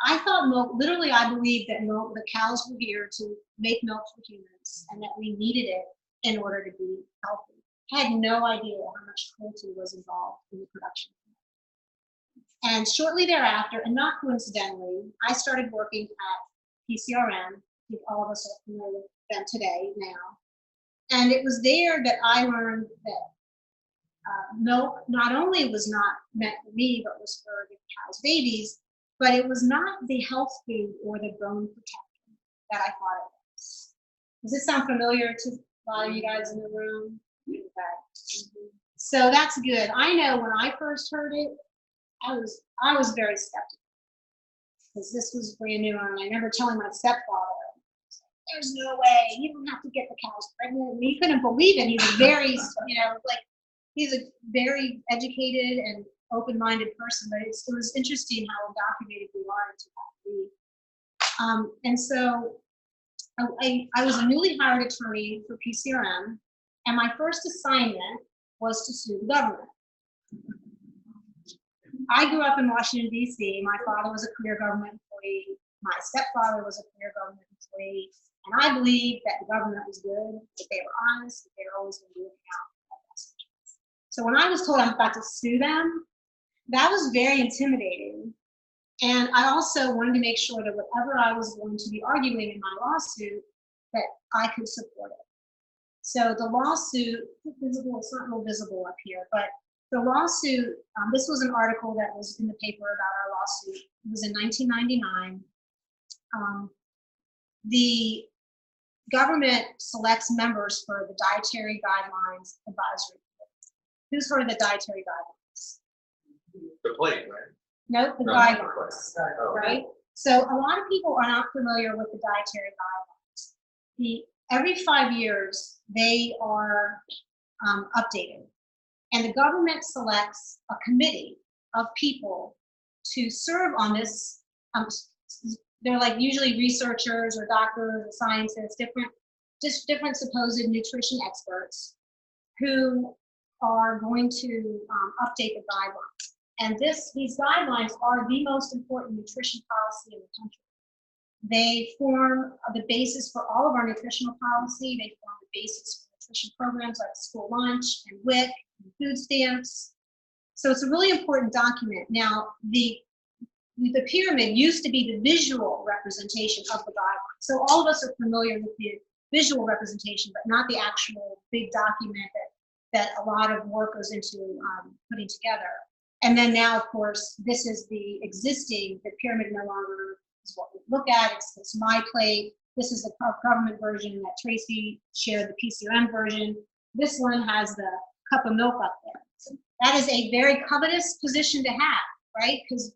I thought milk, literally I believed that milk, the cows were here to make milk for humans and that we needed it in order to be healthy. I had no idea how much cruelty was involved in the production. And shortly thereafter, and not coincidentally, I started working at PCRM. I think all of us are familiar with them today now. And it was there that I learned that milk not only was not meant for me, but was for the cow's babies, but it was not the health food or the bone protection that I thought it was. Does this sound familiar to a lot of you guys in the room? Okay. So that's good. I know when I first heard it, I was very skeptical because this was brand new, and I remember telling my stepfather, "There's no way, you don't have to get the cows pregnant." And he couldn't believe it. He's a very, he's a very educated and open-minded person, but it was interesting how indoctrinated we are into that belief. And so I was a newly hired attorney for PCRM, and my first assignment was to sue the government. I grew up in Washington, D.C. My father was a career government employee. My stepfather was a career government employee. And I believed that the government was good, that they were honest, that they were always going to be looking out for my best interests. So when I was told I'm about to sue them, that was very intimidating. And I also wanted to make sure that whatever I was going to be arguing in my lawsuit, that I could support it. So the lawsuit, visible, it's not real visible up here, but the lawsuit, this was an article that was in the paper about our lawsuit. It was in 1999. The government selects members for the Dietary Guidelines Advisory Committee. Who's heard of the Dietary Guidelines? The plate, right? Nope, the No, guidelines, Oh. right? So a lot of people are not familiar with the dietary guidelines. Every 5 years, they are updated. And the government selects a committee of people to serve on this. They're like usually researchers or doctors or scientists, different supposed nutrition experts who are going to update the guidelines. And these guidelines are the most important nutrition policy in the country. They form the basis for all of our nutritional policy. They form the basis for nutrition programs like school lunch and WIC and food stamps. So it's a really important document. Now, the pyramid used to be the visual representation of the guidelines. So all of us are familiar with the visual representation, but not the actual big document that a lot of work goes into putting together. And then now, of course, this is the pyramid no longer is what we look at. It's my plate. This is the government version that Tracy shared, the PCRM version. This one has the cup of milk up there. So that is a very covetous position to have, right? Because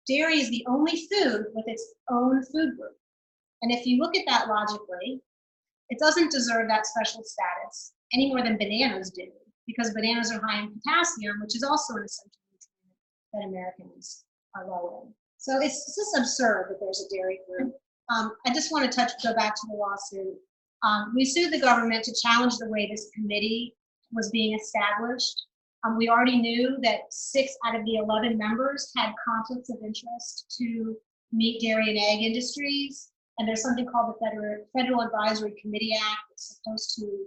dairy is the only food with its own food group. And if you look at that logically, it doesn't deserve that special status any more than bananas do, because bananas are high in potassium, which is also an essential nutrient that Americans are low in. So it's just absurd that there's a dairy group. I just want to go back to the lawsuit. We sued the government to challenge the way this committee was being established. We already knew that 6 out of the 11 members had conflicts of interest to meat, dairy, and egg industries. And there's something called the Federal Advisory Committee Act that's supposed to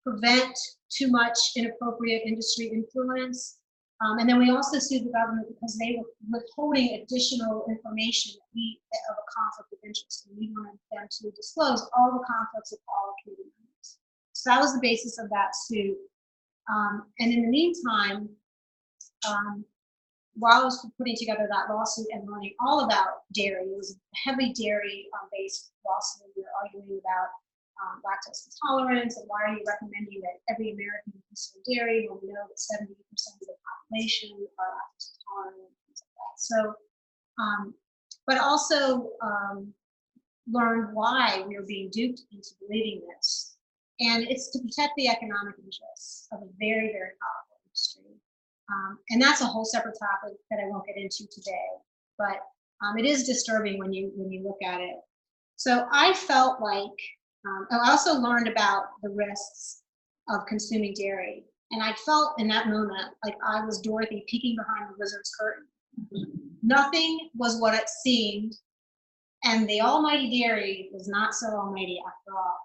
prevent too much inappropriate industry influence. And then we also sued the government because they were withholding additional information of a conflict of interest. And we wanted them to disclose all the conflicts of all committee members. So that was the basis of that suit. And in the meantime, while I was putting together that lawsuit and learning all about dairy, it was a heavy dairy-based lawsuit. We were arguing about lactose intolerance and why are you recommending that every American consume dairy when we know that 70% of the population are lactose intolerant and things like that. So, but also learned why we were being duped into believing this. And it's to protect the economic interests of a very, very powerful industry. And that's a whole separate topic that I won't get into today, but it is disturbing when you look at it. So I felt like, I also learned about the risks of consuming dairy. And I felt in that moment like I was Dorothy peeking behind the wizard's curtain. Nothing was what it seemed, and the almighty dairy was not so almighty after all.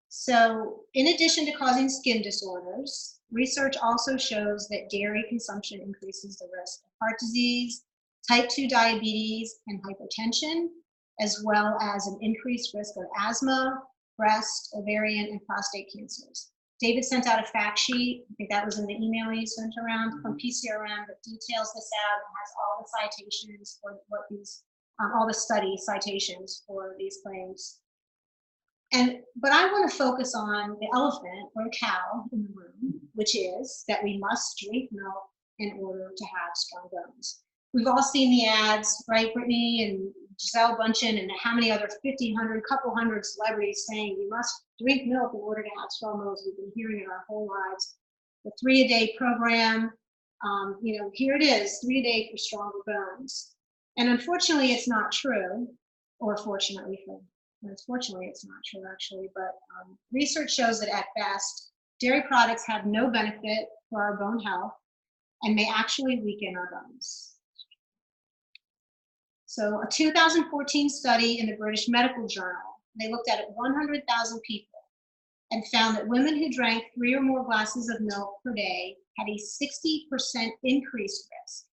So in addition to causing skin disorders, research also shows that dairy consumption increases the risk of heart disease, type 2 diabetes, and hypertension, as well as an increased risk of asthma, breast, ovarian, and prostate cancers. David sent out a fact sheet, I think that was in the email he sent around from PCRM, that details this out and has all the citations for what these, all the study citations for these claims. But I want to focus on the elephant or the cow in the room, which is that we must drink milk in order to have strong bones. We've all seen the ads, right, Brittany and Gisele Bundchen, and how many other 1,500, couple hundred celebrities saying you must drink milk in order to have strong bones. We've been hearing it our whole lives. The 3-a-day program, here it is, 3 a day for stronger bones. And unfortunately, it's not true, or fortunately unfortunately, it's not true actually, but research shows that at best, dairy products have no benefit for our bone health. and may actually weaken our bones. So a 2014 study in the British Medical Journal, they looked at 100,000 people and found that women who drank 3 or more glasses of milk per day had a 60% increased risk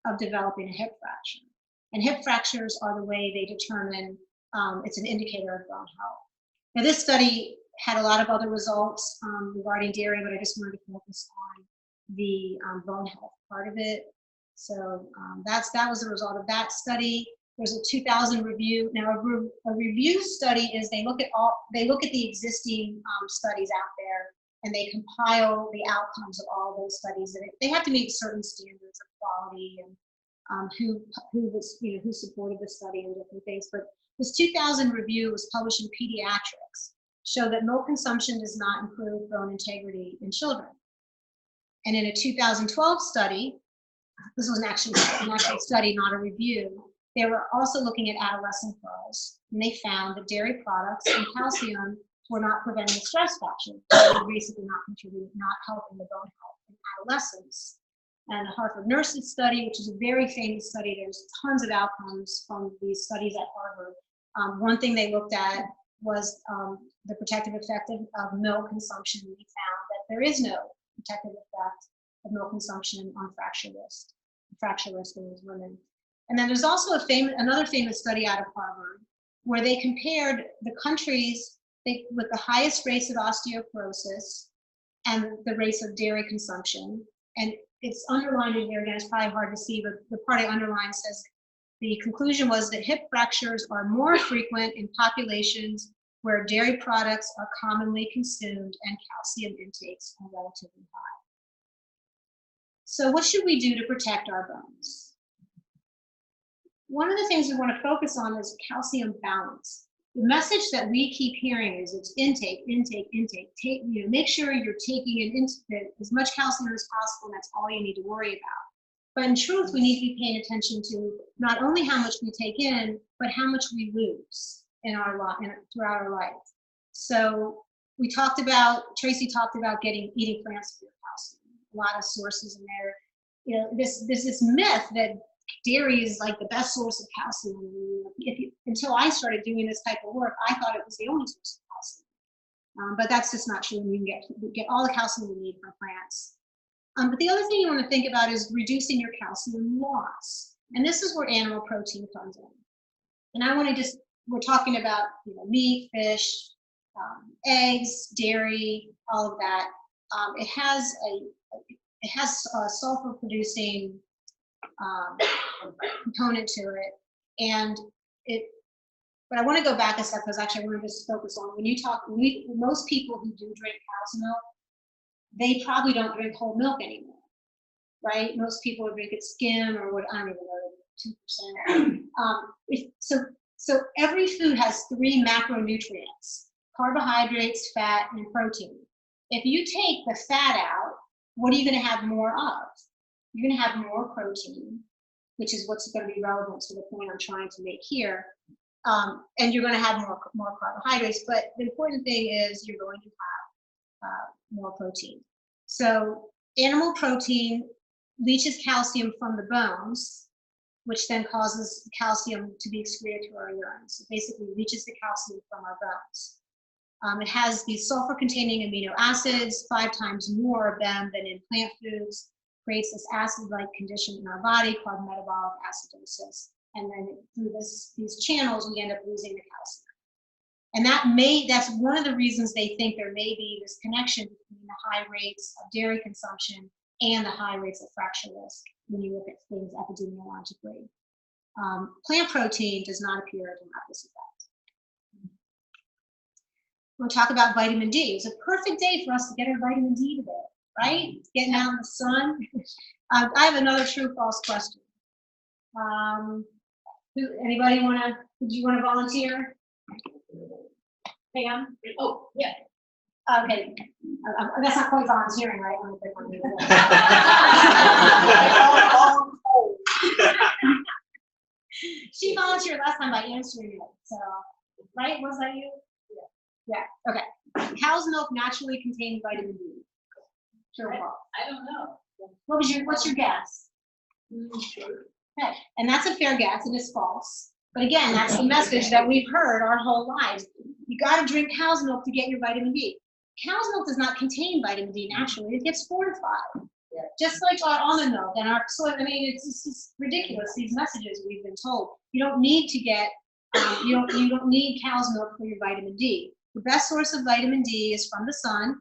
of developing a hip fracture. And hip fractures are the way they determine, it's an indicator of bone health. Now this study had a lot of other results regarding dairy, but I just wanted to focus on the bone health part of it. So that was the result of that study. There's a 2000 review. Now a review study is they look at the existing studies out there, and they compile the outcomes of all those studies. And they have to meet certain standards of quality and who supported the study and different things. But this 2000 review was published in Pediatrics, show that milk consumption does not improve bone integrity in children. And in a 2012 study, this was an actual study, not a review, they were also looking at adolescent girls, and they found that dairy products and calcium were not preventing stress fracture. They were basically not contributing, not helping the bone health in adolescents. And the Harvard Nurses study, which is a very famous study, there's tons of outcomes from these studies at Harvard. One thing they looked at was the protective effect of milk consumption. We found that there is no protective effect of milk consumption on fracture risk in these women. And then there's also another famous study out of Harvard where they compared the countries with the highest rates of osteoporosis and the rates of dairy consumption. And it's underlined in here, again, it's probably hard to see, but the part I underlined says the conclusion was that hip fractures are more frequent in populations where dairy products are commonly consumed and calcium intakes are relatively high. So what should we do to protect our bones? One of the things we want to focus on is calcium balance. The message that we keep hearing is it's intake, intake, intake. Make sure you're taking in as much calcium as possible, and that's all you need to worry about. But in truth, we need to be paying attention to not only how much we take in, but how much we lose throughout our life. So Tracy talked about eating plants for your calcium. A lot of sources in there. There's this myth that dairy is like the best source of calcium. Until I started doing this type of work, I thought it was the only source of calcium. But that's just not true. You can get all the calcium you need from plants. But the other thing you want to think about is reducing your calcium loss. And this is where animal protein comes in. And we're talking about meat, fish, eggs, dairy, all of that. It has a sulfur producing component to it, but I want to go back a step because actually I want to just focus on most people who do drink cow's milk, they probably don't drink whole milk anymore, right? Most people drink it skim or what, I don't even know, 2%. So every food has 3 macronutrients: carbohydrates, fat, and protein. If you take the fat out, what are you going to have more of? You're going to have more protein, which is what's going to be relevant to the point I'm trying to make here. And you're going to have more carbohydrates. But the important thing is you're going to have more protein. So animal protein leaches calcium from the bones, which then causes calcium to be excreted to our urine. So basically leaches the calcium from our bones. It has these sulfur-containing amino acids, 5 times more of them than in plant foods. Creates this acid-like condition in our body called metabolic acidosis. And then through these channels, we end up losing the calcium. And that's one of the reasons they think there may be this connection between the high rates of dairy consumption and the high rates of fracture risk when you look at things epidemiologically. Plant protein does not appear to have this effect. We'll talk about vitamin D. It's a perfect day for us to get our vitamin D today. Right? Getting out in the sun. I have another true false question. Anybody would you want to volunteer? Pam? Oh, yeah. Okay. That's not quite volunteering, right? She volunteered last time by answering it. So, right? Was that you? Yeah. Okay. Cow's milk naturally contains vitamin D. True or false? I don't know. What's your guess? Okay, and that's a fair guess, and it's false. But again, that's the message that we've heard our whole lives. You gotta drink cow's milk to get your vitamin D. Cow's milk does not contain vitamin D naturally, it gets fortified. Just like our almond milk and our soy, I mean, it's just ridiculous, these messages we've been told. You don't need to get, you don't need cow's milk for your vitamin D. The best source of vitamin D is from the sun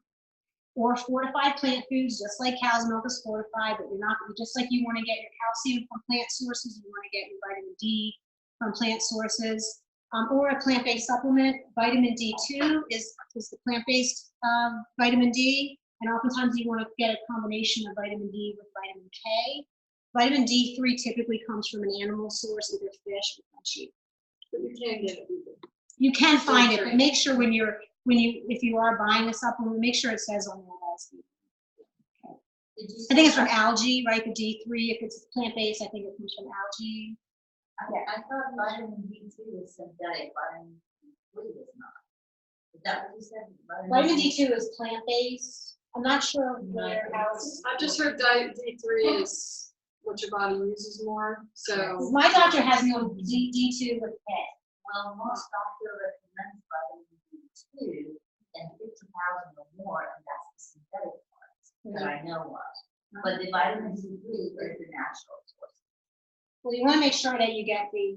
or fortified plant foods, just like cow's milk is fortified, but you're not, just like you want to get your calcium from plant sources, you want to get your vitamin D from plant sources, or a plant-based supplement. Vitamin D2 is the plant-based vitamin D, and oftentimes you want to get a combination of vitamin D with vitamin K. Vitamin D3 typically comes from an animal source, either fish or sheep. But you can get it. You can find it, but make sure if you are buying a supplement, make sure it says on there that it's I think it's from algae, right? The D3, if it's plant-based, I think it comes from algae. I thought vitamin D2 was synthetic, vitamin D3 is not. Is that what you said? Vitamin D2 is plant-based. I'm not sure where else. I've just heard D3 is what your body uses more, so. My doctor has me on D2 with K. Well, most doctors recommend vitamin D2 and 50,000 or more, and that's the synthetic ones that I know of. But the vitamin D3 is the natural source. Well, you want to make sure that you get the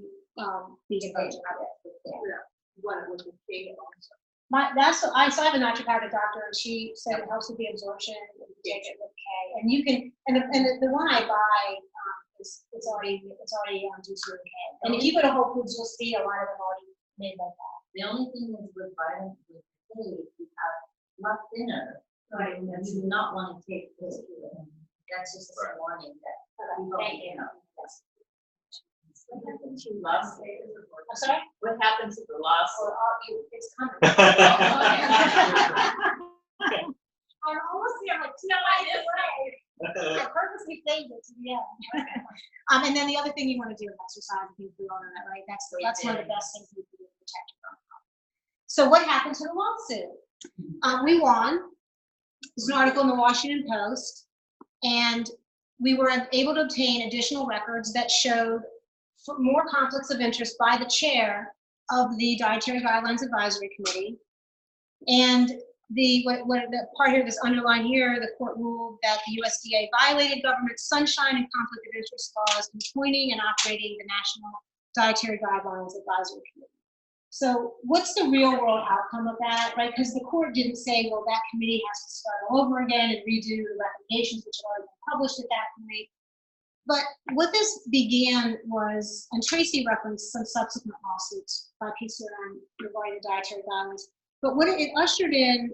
ingredients. One with the K also. I have a naturopathic doctor, and she said it helps with the absorption if you take it with K. And you can, the one I buy it's already on D2 and K. And if you go to Whole Foods, you'll see a lot of them already made like that. The only thing is with vitamin D3, you have much thinner, right? And you do not want to take this. That's just a warning that you know. What happened to last day? I'm sorry? What happened to the last? It's coming. I'm almost there, like, no, I purposely saved it to the end. And then the other thing you want to do is exercise. I think we all know that, right? That's one of the best things we can do to protect you from. So what happened to the lawsuit? We won. There's an article in the Washington Post, and we were able to obtain additional records that showed more conflicts of interest by the chair of the Dietary Guidelines Advisory Committee. And the part here that's underlined here, the court ruled that the USDA violated government sunshine and conflict of interest laws in appointing and operating the National Dietary Guidelines Advisory Committee. So what's the real world outcome of that, right? Because the court didn't say, well, that committee has to start all over again and redo the recommendations which had already been published at that point. But what this began was, and Tracy referenced some subsequent lawsuits by PCRM regarding the dietary guidelines, but what it ushered in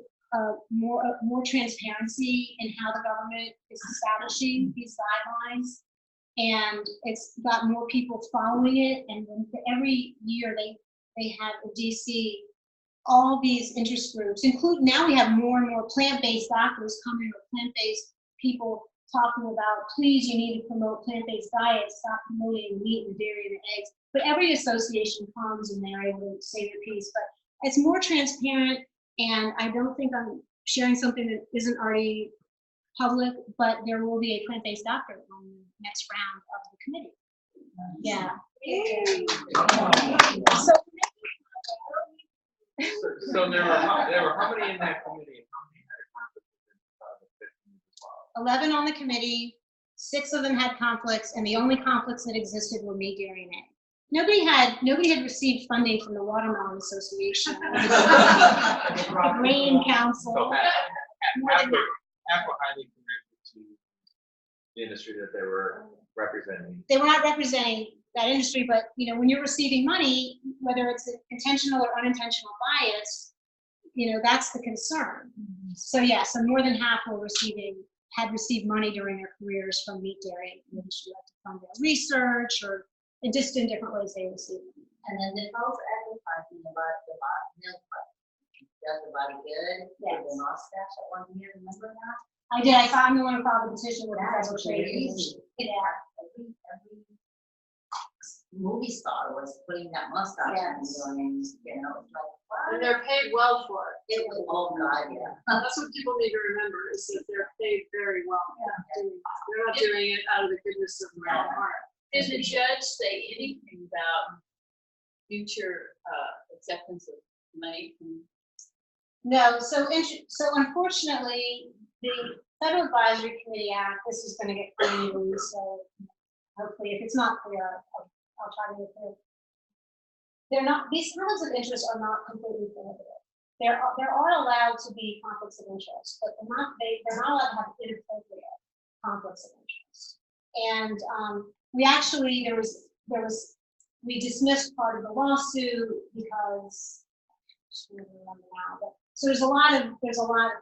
more transparency in how the government is establishing these guidelines, and it's got more people following it. And every year they have in DC all these interest groups, including now we have more and more plant-based doctors coming with plant-based people talking about, please, you need to promote plant-based diets, stop promoting meat and dairy and eggs. But every association comes and they're able to say their piece. But it's more transparent, and I don't think I'm sharing something that isn't already public, but there will be a plant-based doctor on the next round of the committee. Yeah. So there were how many in that committee? And how many had a conflict with the 15 as well? 11 on the committee, 6 of them had conflicts, and the only conflicts that existed were meat, dairy, and egg. Nobody had received funding from the Watermelon Association, the Grain Council. So half were highly connected to the industry that they were representing. They were not representing that industry, but when you're receiving money, whether it's intentional or unintentional bias, that's the concern. So yeah, so more than half had received money during their careers from meat, dairy industry, like to fund their research or in different ways they received money. And then they're also advertising about the milk price. Does the body good? Yes. The mustache at one year, remember that? I did. I'm the one who filed the petition with the federal trade. Yeah. Every movie star was putting that mustache on and doing, you know, it's like, And what? they're paid well for it. It was, oh God, yeah. That's what people need to remember is that they're paid very well. Doing it. They're not doing it out of the goodness of their own heart. Did the judge say anything about future acceptance of money from? No, so unfortunately, the Federal Advisory Committee Act, this is gonna get clear, so hopefully, if it's not clear, I'll try to make it clear. These conflicts of interest are not completely prohibited. There are allowed to be conflicts of interest, but they're not allowed to have inappropriate conflicts of interest. And we dismissed part of the lawsuit because, I just don't remember now, but so there's a lot of concepts behind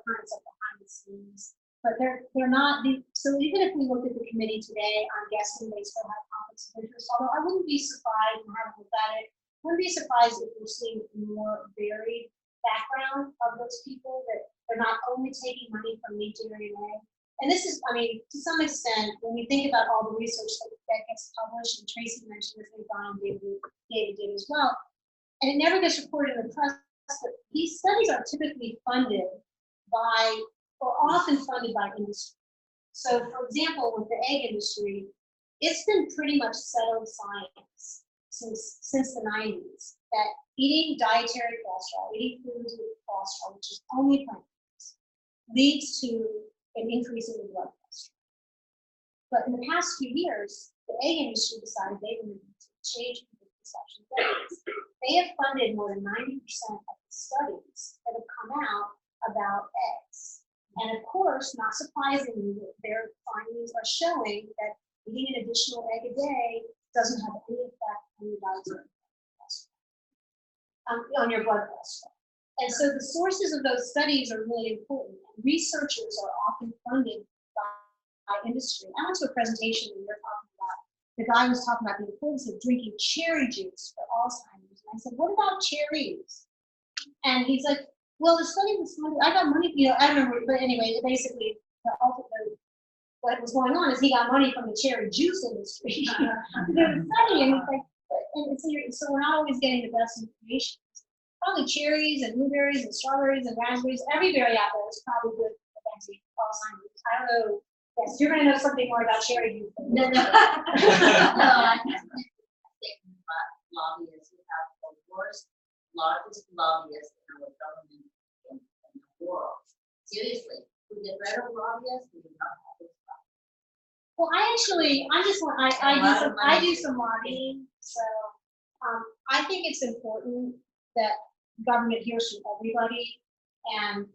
the scenes, but they're not. So even if we looked at the committee today, I'm guessing they still have conflicts of interest. Although I wouldn't be surprised, and having looked at it, wouldn't be surprised if we're seeing more varied background of those people, that they're not only taking money from me, Jerry, and Meg. And this is, I mean, to some extent, when we think about all the research that gets published, and Tracy mentioned this, and Don and David did as well, and it never gets reported in the press, but these studies are typically funded by, or often funded by industry. So for example, with the egg industry, it's been pretty much settled science since the 90s that eating dietary cholesterol, eating foods with cholesterol, which is only plant foods, leads to an increase in the blood cholesterol. But in the past few years, the egg industry decided they wanted to change people's perception. They have funded more than 90% of the studies that have come out about eggs. And of course, not surprisingly, their findings are showing that eating an additional egg a day doesn't have any effect on your dietary cholesterol, on your blood cholesterol. And so the sources of those studies are really important. And researchers are often funded by industry. I went to a presentation and they're talking about, the guy was talking about the importance of drinking cherry juice for Alzheimer's. And I said, what about cherries? And he's like, well, the study was funded, I got money, you know, I remember, but anyway, basically, what was going on is he got money from the cherry juice industry. They were studying, and it's like, so we're not always getting the best information. Probably cherries and blueberries and strawberries and raspberries, every berry out there is probably good for preventing Alzheimer's. I don't know. Yes, you're going to know something more about cherry juice. No, no. No, I think lobbyists, we have the largest lobbyists in our government in the world. Seriously, we get rid of lobbyists, we do not have this problem. Well, I do some lobbying, so I think it's important that government hears from everybody, and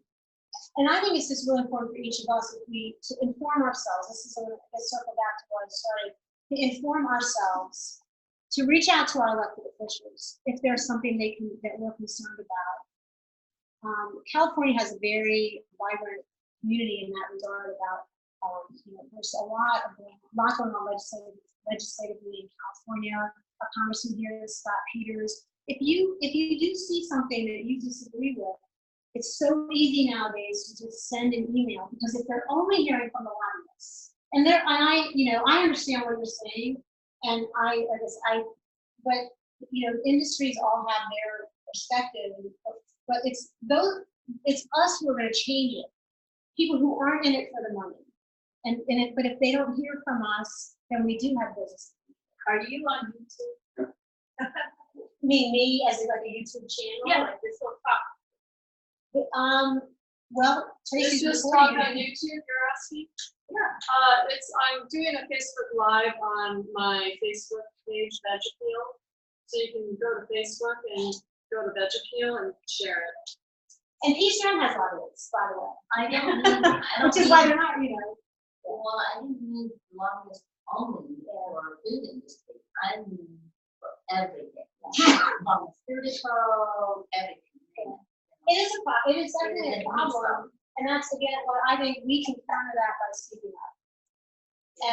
I think it's just really important for each of us to inform ourselves. This is let's circle back to where I started. To inform ourselves, to reach out to our elected officials if there's something that we're concerned about. California has a very vibrant community in that regard. About there's a lot going on legislatively in California. Our congressman here is Scott Peters. If you do see something that you disagree with, it's so easy nowadays to just send an email, because if they're only hearing from the lobbyists, I understand what you're saying, and but industries all have their perspective, but it's us who are going to change it. People who aren't in it for the money, but if they don't hear from us, then we do have business. Are you on YouTube? Me as like a YouTube channel? Yeah, like this whole talk. Well, This Tracy's just recording talk on it. YouTube, you're asking? Yeah. I'm doing a Facebook Live on my Facebook page, VegAppeal. So you can go to Facebook and go to VegAppeal and share it. And Eastern has lobbyists, by the way. I don't mean, Which is why they're not, well, I didn't mean lobbyists only for food industry. I mean for everything. Pharmaceutical, everything. It is a problem. It is definitely a problem. And that's, again, what I think we can counter that by speaking up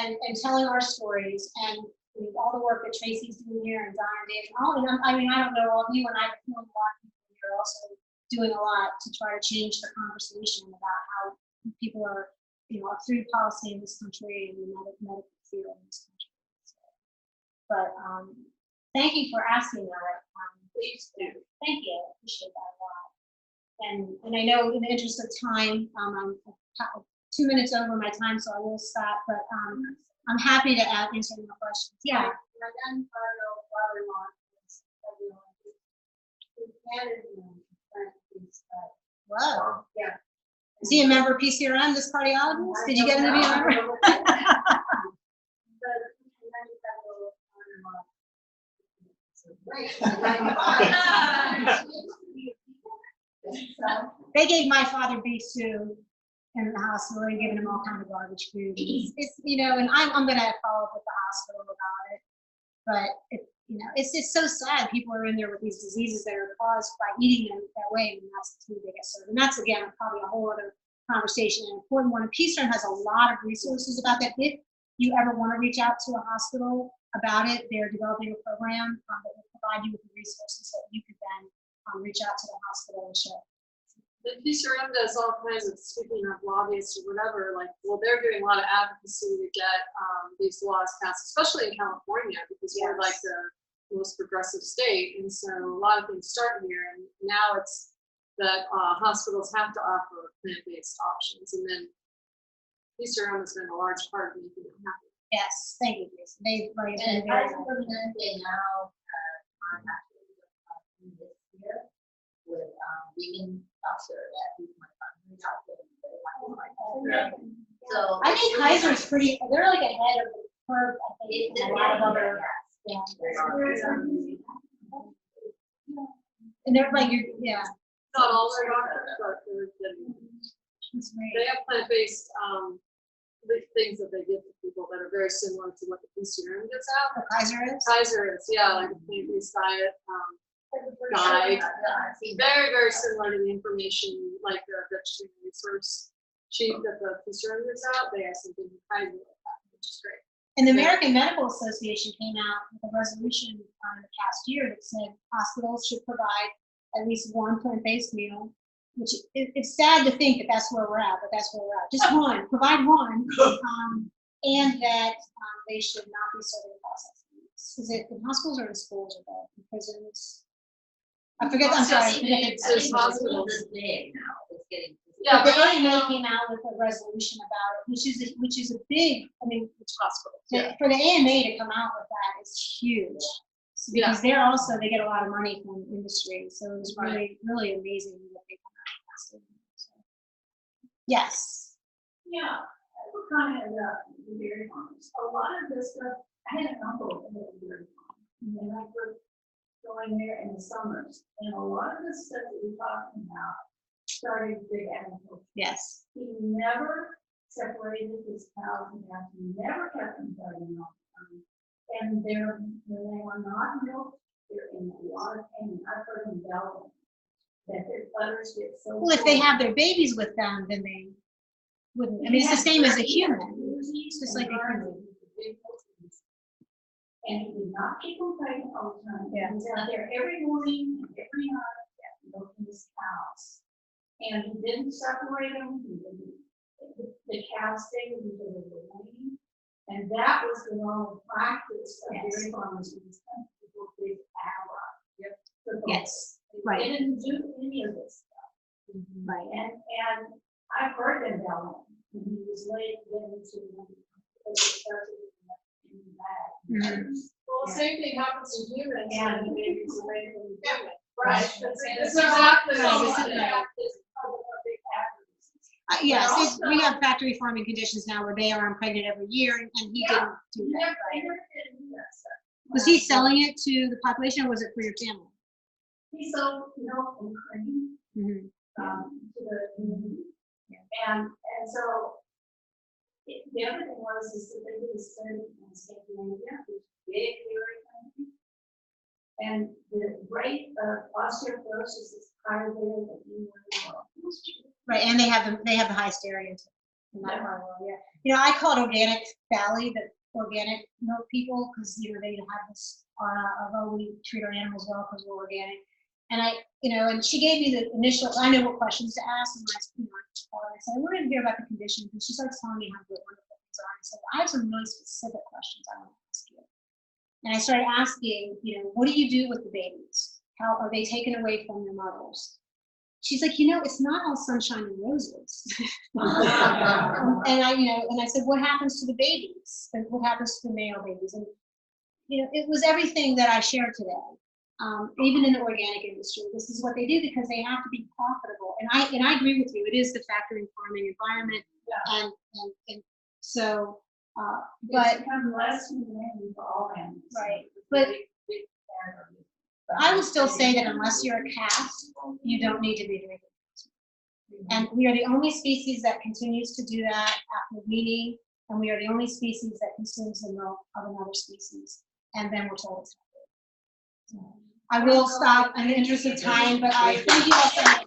and telling our stories, and all the work that Tracy's doing here, and Don and Dave, and all. And I don't know all of you, and I know a lot of people here are also doing a lot to try to change the conversation about how people are, food policy in this country and the medical field in this country. So, but thank you for asking that. Please do. Thank you, I appreciate that a lot. And I know in the interest of time, I'm 2 minutes over my time, so I will stop, but I'm happy to answer any questions. Yeah. My grandfather-in-law is Whoa. Yeah. Is he a member of PCRM, this cardiologist? Did you get him to be a member? They gave my father beef stew in the hospital and giving him all kind of garbage food. It's and I'm gonna follow up with the hospital about it. But it's so sad. People are in there with these diseases that are caused by eating them that way, and that's the food they get served. And that's again probably a whole other conversation, an important one. And PCRM has a lot of resources about that. If you ever want to reach out to a hospital about it, they're developing a program that will provide you with the resources that you could then reach out to the hospital and share. The PCRM does all kinds of, speaking of lobbyists or whatever, they're doing a lot of advocacy to get these laws passed, especially in California, because we're like the most progressive state. And so a lot of things start here. And now it's that hospitals have to offer plant-based options. And then PCRM has been a large part of making it happen. Yes, thank you, Jason. And I supplemented now, I'm actually this year with vegan doctor that he's my family doctor. So I think Kaiser's pretty. They're like ahead of the curve. I think a lot of other. Yeah. And they're like Not all their doctors, but they have plant-based things that they give to people that are very similar to what the PCRM gives out. Kaiser is. Kaiser is, like a plant-based diet guide. Very, very similar to the information like the vegetarian resource sheet that the PCRM gives out. They have something Kaiser like that, which is great. And the American Medical Association came out with a resolution in the past year that said hospitals should provide at least one plant-based meal, which it's sad to think that that's where we're at, but that's where we're at. Just one, provide one, and that they should not be serving processed meats. Is it in hospitals or in schools or both? In prisons? I forget, I'm sorry. It's hospitals. This big now, it's getting. Yeah, The but AMA came out with a resolution about it, which is a big, it's hospitals. for the AMA to come out with that is huge. Because they get a lot of money from industry, so it was really, really amazing what they come out with. So. Yes. Yeah, we're kind of the dairy farmers. A lot of this stuff, I had an uncle in the dairy farm, and I was going there in the summers, and a lot of the stuff that we're talking about started big agriculture. Yes. He never separated his cows and calves. He never kept them fighting all the time. And when they were not milked, they're in a lot of pain. I've heard them bellow that their udders get so. Well, if they have their babies with them, then they wouldn't. I mean, it's the same as a human. It's just like a human. And he did not keep them fighting all the time. Yeah. He was out there every morning and every night milking his cows. And he didn't separate them. The cows stayed until they were weaned. And that was the normal practice of dairy farmers in this country. People did hour. Yes. They Right. didn't do any of this stuff. Right. And I've heard them bellow when he was late getting to them because they started in the bag. Well, same thing happens in humans and babies away from the human. Right. That's exactly what Right. Yes, we have factory farming conditions now where they are pregnant every year, and he didn't do that. Right. Was he selling it to the population, or was it for your family? He sold milk and cream Mm-hmm. to the community. And so the other thing is that they did a study in Scandinavia, which is a big dairy country. And the rate of osteoporosis is higher there than anywhere in the world. Right, and they have the highest dairy in that part of the world. Yeah, I call it Organic Valley, the organic milk people, because they have this. Although we treat our animals well because we're organic, and and she gave me the initial. I know what questions to ask, and I said, we're going to hear about the conditions, and she starts telling me how good wonderful things are. I said, I have some really specific questions I want to ask you. And I started asking, what do you do with the babies? How are they taken away from their mothers? She's like, it's not all sunshine and roses. and I said, what happens to the babies? And what happens to the male babies? And it was everything that I shared today. Even in the organic industry, this is what they do because they have to be profitable. And I agree with you. It is the factory farming environment, and so. But become less humane for all animals. right, but I would still say that unless you're a caste, you don't need to be drinking. And we are the only species that continues to do that after weaning, and we are the only species that consumes the milk of another species, and then we're told it's not good. So, I will stop in the interest of time, but I thank you all so much.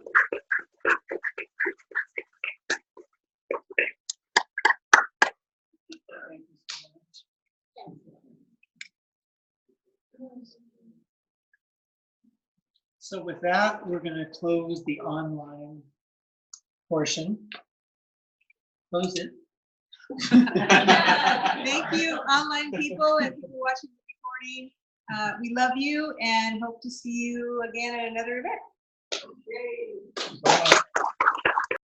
So with that, we're going to close the online portion. Close it. Thank you, online people and people watching the recording. We love you and hope to see you again at another event. Bye.